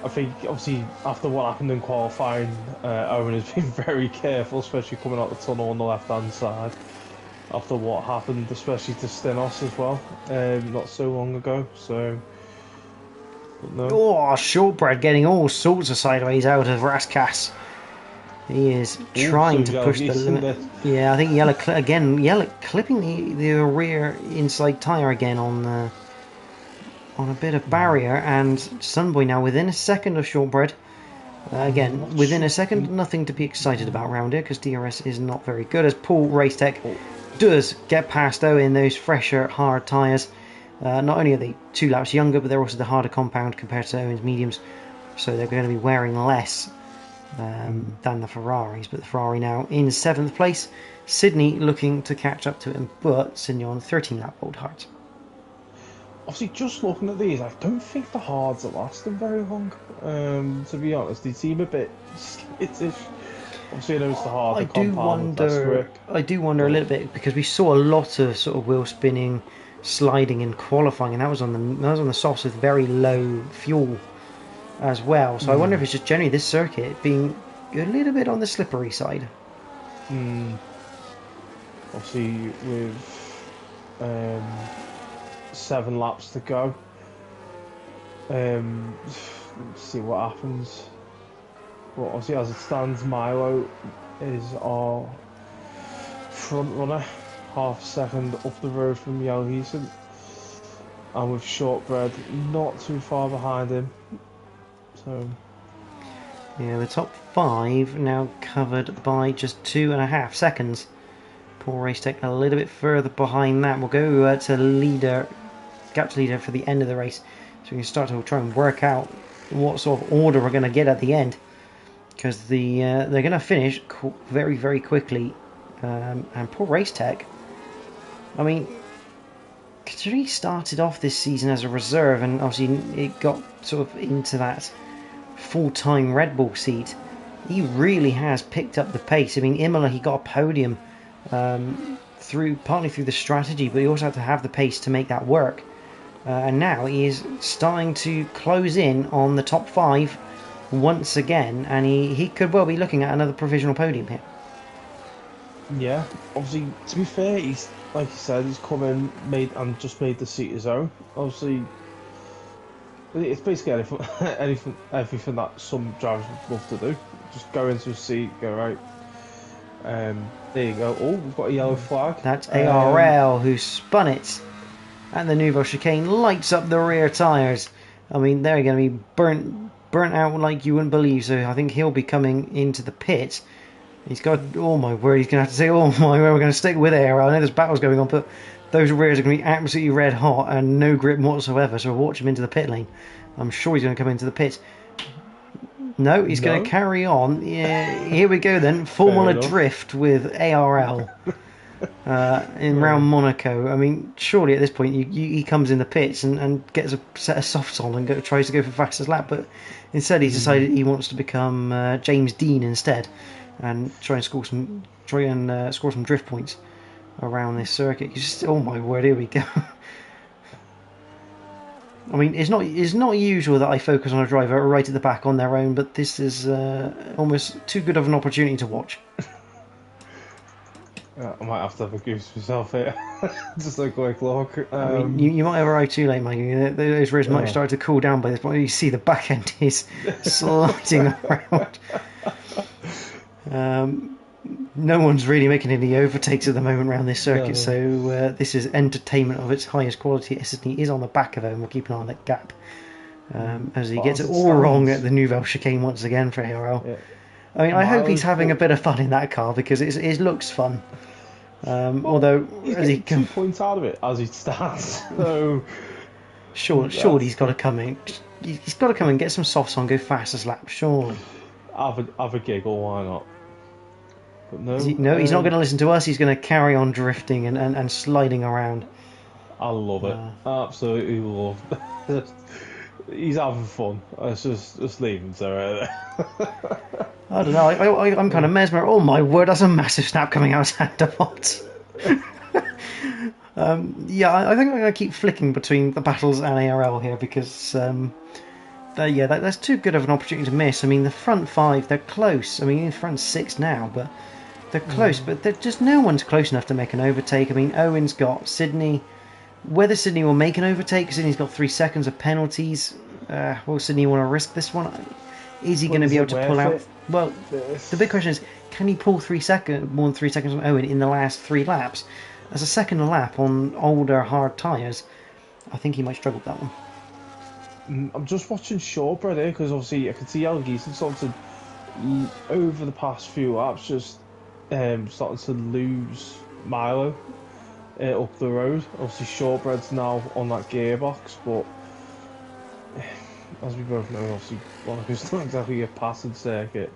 I think, obviously, after what happened in qualifying, Owen has been very careful, especially coming out the tunnel on the left-hand side. After what happened, especially to Stenos as well, not so long ago. So, no. Oh, Shortbread getting all sorts of sideways out of Raskas. He is trying to push the limit. Yeah, I think Yellow clipping the rear inside tyre again on a bit of barrier, and Sunboy now within a second of Shortbread. Again, within a second, nothing to be excited about around here because DRS is not very good. As Paul Racetech does get past Owen, those fresher, hard tyres. Not only are they 2 laps younger, but they're also the harder compound compared to Owen's mediums, so they're going to be wearing less than the Ferraris. But the Ferrari now in 7th place. Sydney looking to catch up to him, but Sydney on 13 lap old hards. Obviously, just looking at these, I don't think the hards are lasting very long. To be honest, they seem a bit skittish. Obviously, I know it's the harder compound. I do wonder a little bit because we saw a lot of sort of wheel spinning, sliding in qualifying, and that was on the softs with very low fuel as well. So I wonder if it's just generally this circuit being a little bit on the slippery side. Obviously, with 7 laps to go, let's see what happens. But obviously, as it stands, Milo is our front runner, half a second up the road from Yelheason, and with Shortbread not too far behind him. So yeah, the top 5 now covered by just 2.5 seconds. Paul Racetech a little bit further behind that. We'll go to gap to leader for the end of the race, so we can start to try and work out what sort of order we're going to get at the end, because they're going to finish very, very quickly. And Paul Racetech, I mean, considering he started off this season as a reserve, and obviously it got sort of into that full-time Red Bull seat, he really has picked up the pace. I mean, Imola, he got a podium partly through the strategy, but he also had to have the pace to make that work. And now he is starting to close in on the top 5 once again, and he could well be looking at another provisional podium here. Yeah, obviously, to be fair, he's, like you said, he's come in, made the seat his own. Obviously, it's basically everything that some drivers would love to do. Just go into a seat, go right. There you go. Oh, we've got a yellow flag. That's ARL who spun it, and the Nouveau chicane lights up the rear tyres. I mean, they're going to be burnt out like you wouldn't believe. So I think he'll be coming into the pit. He's got, oh my word, he's going to have to say, oh my word, we're going to stick with ARL. I know there's battles going on, but those rears are going to be absolutely red hot and no grip whatsoever. So we'll watch him into the pit lane. I'm sure he's going to come into the pit. No, he's going to carry on. Yeah, here we go then. Formula Drift with ARL. in round Monaco. I mean, surely at this point he comes in the pits and gets a set of softs on and tries to go for fastest lap, but instead he's decided he wants to become James Dean instead and try and score some drift points around this circuit. He's just, oh my word, here we go. I mean, it's not usual that I focus on a driver right at the back on their own, but this is almost too good of an opportunity to watch. I might have to have a goose myself here. Just a quick look. I mean, you might have arrived too late, Mike. Those rears might have started to cool down by this point. You see the back end is sliding around. No one's really making any overtakes at the moment around this circuit, so this is entertainment of its highest quality. Sydney is on the back of him. We'll keep an eye on that gap as he gets it all wrong at the Nouvelle chicane once again for IRL. Yeah. I mean, I hope he's having a bit of fun in that car because it looks fun. Although he's getting 2 points out of it as he stands, so surely he's got to come in. He's got to come and get some softs on, go fastest lap. Surely, have a giggle. Why not? But no, he's not going to listen to us. He's going to carry on drifting and sliding around. I love it. Absolutely love it. He's having fun. Let's just leave him to it. I don't know. I'm kind of mesmerised. Oh my word, that's a massive snap coming out of Sandabot. Yeah, I think I'm going to keep flicking between the battles and ARL here because that's too good of an opportunity to miss. I mean, the front 5, they're close. I mean, in front 6 now, but they're close. But they're just no one's close enough to make an overtake. I mean, Owen's got Sydney. Whether Sydney will make an overtake, because Sydney's got 3 seconds of penalties. Will Sydney want to risk this one? Is he going to be able to pull out? Well, the big question is, can he pull more than 3 seconds on Owen in the last 3 laps? As a second lap on older, hard tyres, I think he might struggle with that one. I'm just watching Shortbread here, because obviously I can see Algeson starting to, over the past few laps, just starting to lose Milo up the road. Obviously Shortbread's now on that gearbox, but as we both know, obviously Monaco's not exactly a passing circuit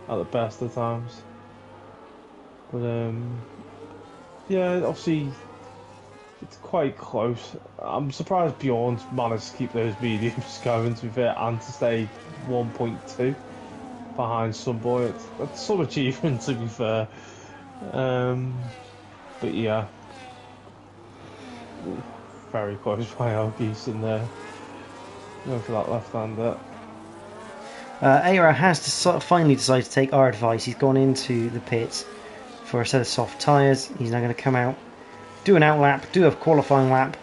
at the best of times. But yeah, obviously it's quite close. I'm surprised Bjorn's managed to keep those mediums going, to be fair, and to stay 1.2 behind Sunboy. That's some achievement, to be fair. But yeah, very close by Algeson there. Going for that left-hander. Aira has finally decided to take our advice. He's gone into the pits for a set of soft tyres. He's now going to come out, do an out lap, do a qualifying lap,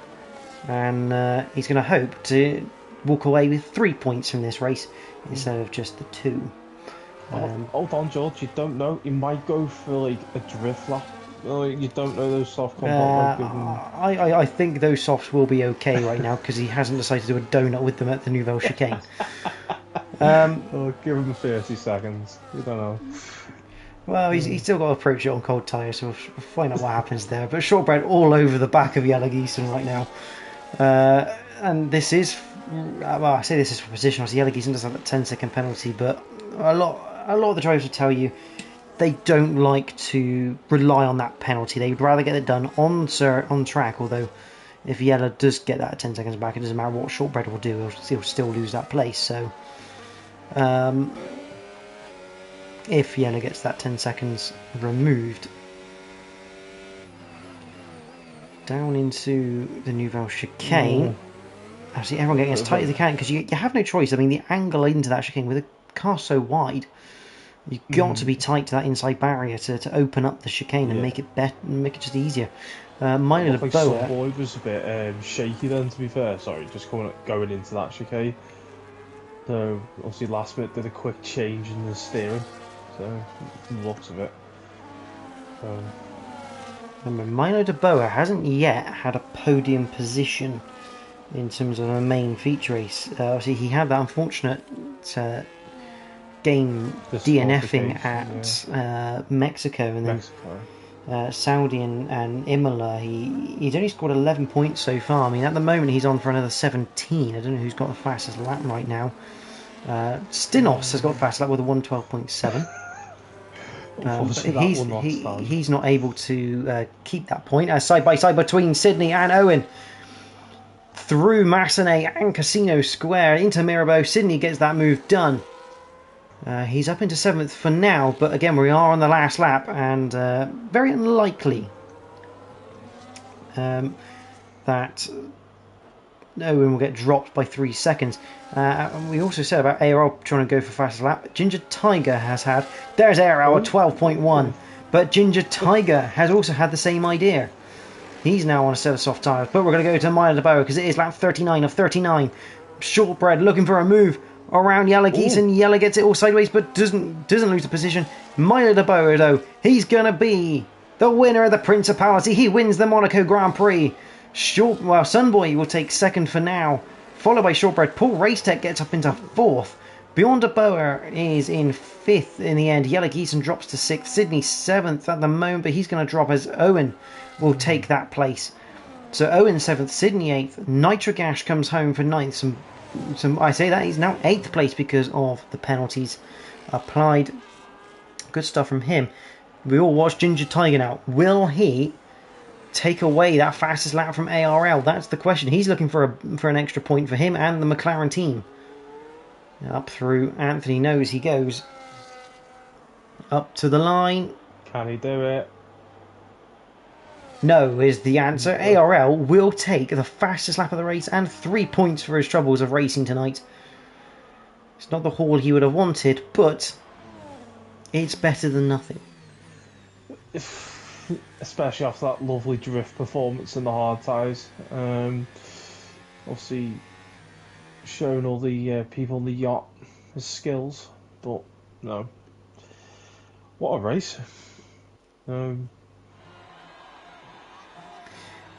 and he's going to hope to walk away with 3 points from this race instead of just the 2. Hold on, George. You don't know. He might go for like a drift lap. You don't know those soft compounds. I think those softs will be okay right now because he hasn't decided to do a donut with them at the Nouvelle chicane. Give him 30 seconds. You don't know. Well, he's still got to approach it on cold tyres, so we'll find out what happens there. But Shortbread all over the back of Yellow Geeson right now. And this is, well, I say this is for position. Obviously, Yellow Geeson does have a 10-second penalty, but a lot of the drivers will tell you they don't like to rely on that penalty. They'd rather get it done on track, although if Yellow does get that 10 seconds back, it doesn't matter what Shortbread will do, he'll still lose that place. So if Yellow gets that 10 seconds removed, down into the Nouvelle chicane, actually everyone getting as tight as they can, because you have no choice. I mean, the angle into that chicane with a car so wide, you've got to be tight to that inside barrier to open up the chicane and make it better, make it just easier. Milo de Boa. Boy was a bit shaky then, to be fair. Sorry, just going into that chicane. So obviously last minute did a quick change in the steering. So looks of it. Remember, Milo de Boa hasn't yet had a podium position in terms of a main feature race. Obviously, he had that unfortunate game DNFing at Mexico, and then Saudi and Imola. He's only scored 11 points so far. I mean, at the moment he's on for another 17. I don't know who's got the fastest lap right now. Stinos has got the fastest lap with a 112.7. But that will not stand. he's not able to keep that point. Side by side between Sydney and Owen. Through Massenet and Casino Square into Mirabeau. Sydney gets that move done. He's up into 7th for now, but again, we are on the last lap, and very unlikely that Owen will get dropped by 3 seconds. We also said about ARL trying to go for fastest lap. Ginger Tiger has had... There's ARL at 12.1, but Ginger Tiger has also had the same idea. He's now on a set of soft tyres, but we're going to go to Mile de Boa because it is lap 39 of 39. Shortbread looking for a move around Yellow Geese, and Yellow gets it all sideways, but doesn't lose the position. Mile de Boa, though, he's going to be the winner of the Principality. He wins the Monaco Grand Prix. Sunboy will take 2nd for now, followed by Shortbread. Paul Racetech gets up into 4th. Beyond de Boa is in 5th in the end. Yellow Geese drops to 6th. Sydney 7th at the moment, but he's going to drop as Owen will take that place. So Owen 7th, Sydney 8th. Nitrogash comes home for 9th. I say that he's now 8th place because of the penalties applied. Good stuff from him. We all watch Ginger Tiger now. Will he take away that fastest lap from ARL? That's the question. He's looking for an extra point for him and the McLaren team. Up through Anthony Knows he goes. Up to the line. Can he do it? No is the answer. ARL will take the fastest lap of the race and 3 points for his troubles of racing tonight. It's not the haul he would have wanted, but it's better than nothing. Especially after that lovely drift performance in the hard tyres. Obviously showing all the people on the yacht his skills, but no. What a race.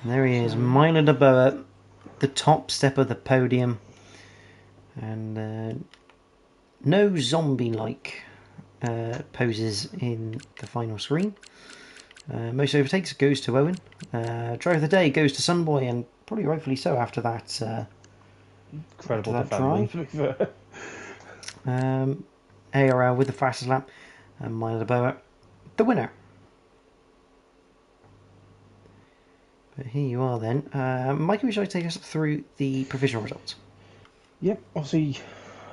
There he is, Milo de Boa, the top step of the podium, and no zombie-like poses in the final screen. Most overtakes goes to Owen. Drive of the day goes to Sunboy, and probably rightfully so after that. Incredible drive. ARL with the fastest lap, and Milo de Boa, the winner. But here you are then. Mikey, would you like to take us through the provisional results? Yep, obviously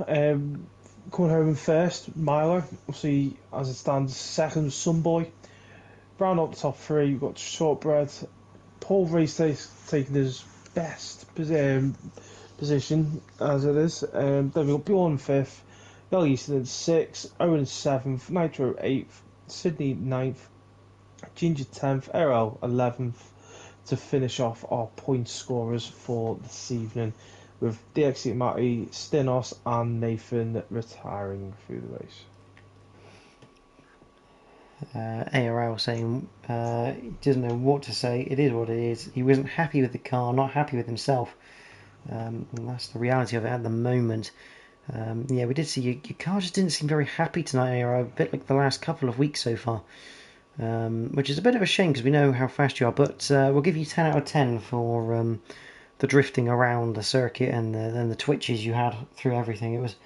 coming home in first, Milo. Obviously, as it stands, second, Sunboy. Round up the top 3, we've got Shortbread. Paul Rees taking his best position as it is. Then we've got Bjorn 5th, Yellow Easton in 6th, Owen 7th, Nitro 8th, Sydney 9th, Ginger 10th, ARL 11th, to finish off our point scorers for this evening, with DXC Matty, Stinos and Nathan retiring through the race. ARL saying he doesn't know what to say. It is what it is. He wasn't happy with the car, not happy with himself. And that's the reality of it at the moment. Yeah, we did see your car just didn't seem very happy tonight, ARL, a bit like the last couple of weeks so far. Which is a bit of a shame because we know how fast you are, but we'll give you 10 out of 10 for the drifting around the circuit and the twitches you had through everything. It was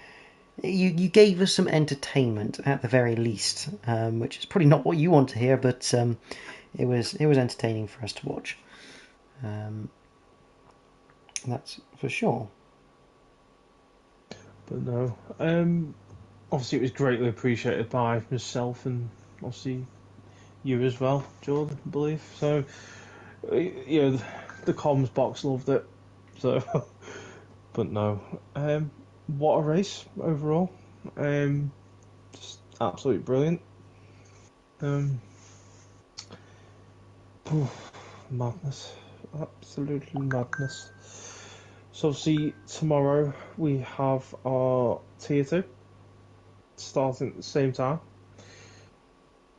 you gave us some entertainment at the very least, which is probably not what you want to hear, but it was entertaining for us to watch. That's for sure. But no, obviously it was greatly appreciated by myself and obviously you as well, Jordan, I believe. So, the comms box loved it. So, but no, what a race overall. Just absolutely brilliant. Madness, absolutely madness. So, obviously tomorrow we have our tier 2 starting at the same time.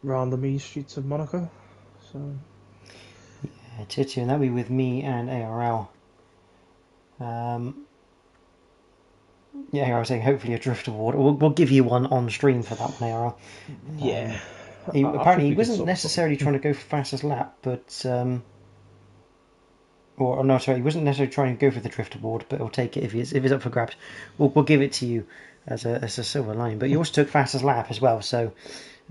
Around the mean streets of Monaco. So yeah, tier 2, and that'll be with me and ARL. Yeah, I was saying hopefully a drift award. We'll give you one on stream for that one, ARL. Yeah. Apparently he wasn't necessarily trying to go for fastest lap, but he wasn't necessarily trying to go for the drift award, but he'll take it if it's up for grabs. We'll give it to you as a silver lining. But you also took fastest lap as well, so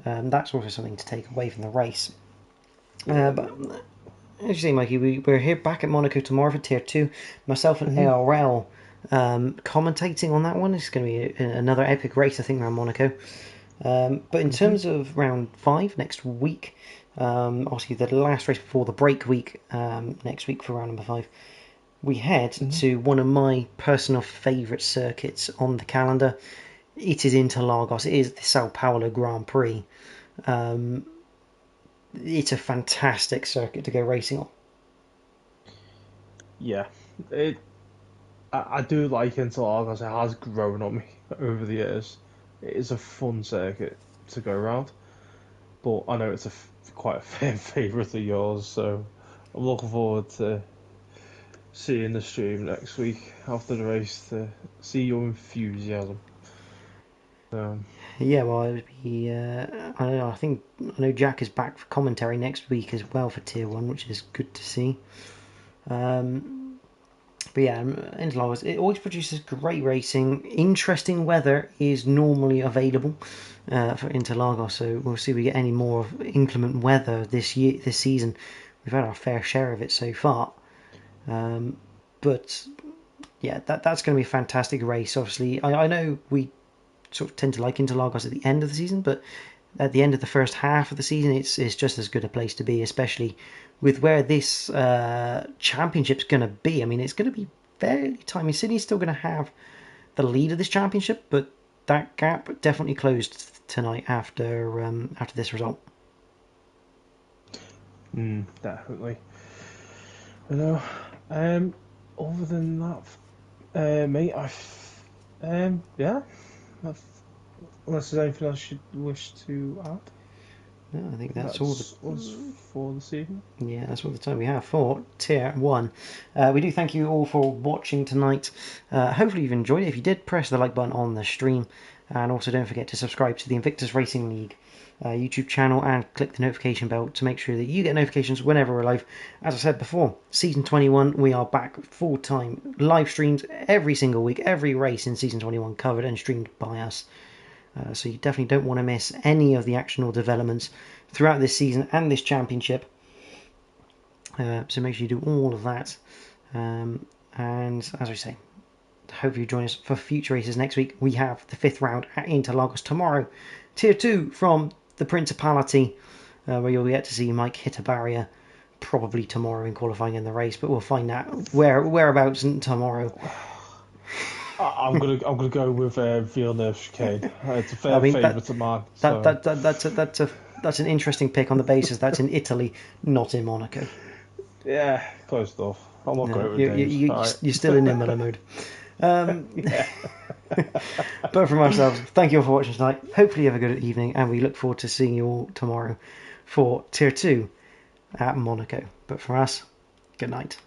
That's also something to take away from the race. But as you say, Mikey, we're here back at Monaco tomorrow for Tier 2. Myself and ARL commentating on that one. It's going to be another epic race, I think, around Monaco. But in terms of round 5 next week, obviously the last race before the break week next week for round number 5, we head to one of my personal favourite circuits on the calendar. It is Interlagos. It is the Sao Paulo Grand Prix. It's a fantastic circuit to go racing on. Yeah, I do like Interlagos. It has grown on me over the years. It is a fun circuit to go around, but I know it's quite a fan favourite of yours, so I'm looking forward to seeing the stream next week after the race to see your enthusiasm. Yeah, well, it would be. I know Jack is back for commentary next week as well for Tier 1, which is good to see. But yeah, Interlagos, it always produces great racing. Interesting weather is normally available for Interlagos, so we'll see if we get any more of inclement weather this season. We've had our fair share of it so far. But yeah, that's going to be a fantastic race. Obviously, I know we sort of tend to like Interlagos at the end of the season, but at the end of the first half of the season, it's just as good a place to be, especially with where this championship's going to be. I mean, it's going to be fairly tight. I mean, Sydney's still going to have the lead of this championship, but that gap definitely closed tonight after this result. Definitely. You know, other than that, mate, yeah. Unless there's anything else you'd wish to add. No, I think that's all for this evening. Yeah, that's all the time we have for Tier 1. We do thank you all for watching tonight. Hopefully you've enjoyed it. If you did, press the like button on the stream. And also don't forget to subscribe to the Invictus Racing League YouTube channel and click the notification bell to make sure that you get notifications whenever we're live. As I said before, Season 21, we are back full-time. Live streams every single week, every race in Season 21 covered and streamed by us. So you definitely don't want to miss any of the action or developments throughout this season and this championship. So make sure you do all of that. And as I say, hope you join us for future races next week. We have the 5th round at Interlagos tomorrow. Tier 2 from the Principality, where you'll get to see Mike hit a barrier probably tomorrow in qualifying in the race, but we'll find out whereabouts tomorrow. I'm gonna go with Villeneuve chicane. It's a favourite of mine. That's an interesting pick on the basis that's in Italy, not in Monaco. Yeah, close enough. I'm not great with names. You're still in Imola mode. But from ourselves, thank you all for watching tonight. Hopefully you have a good evening, and we look forward to seeing you all tomorrow for Tier 2 at Monaco. But for us, good night.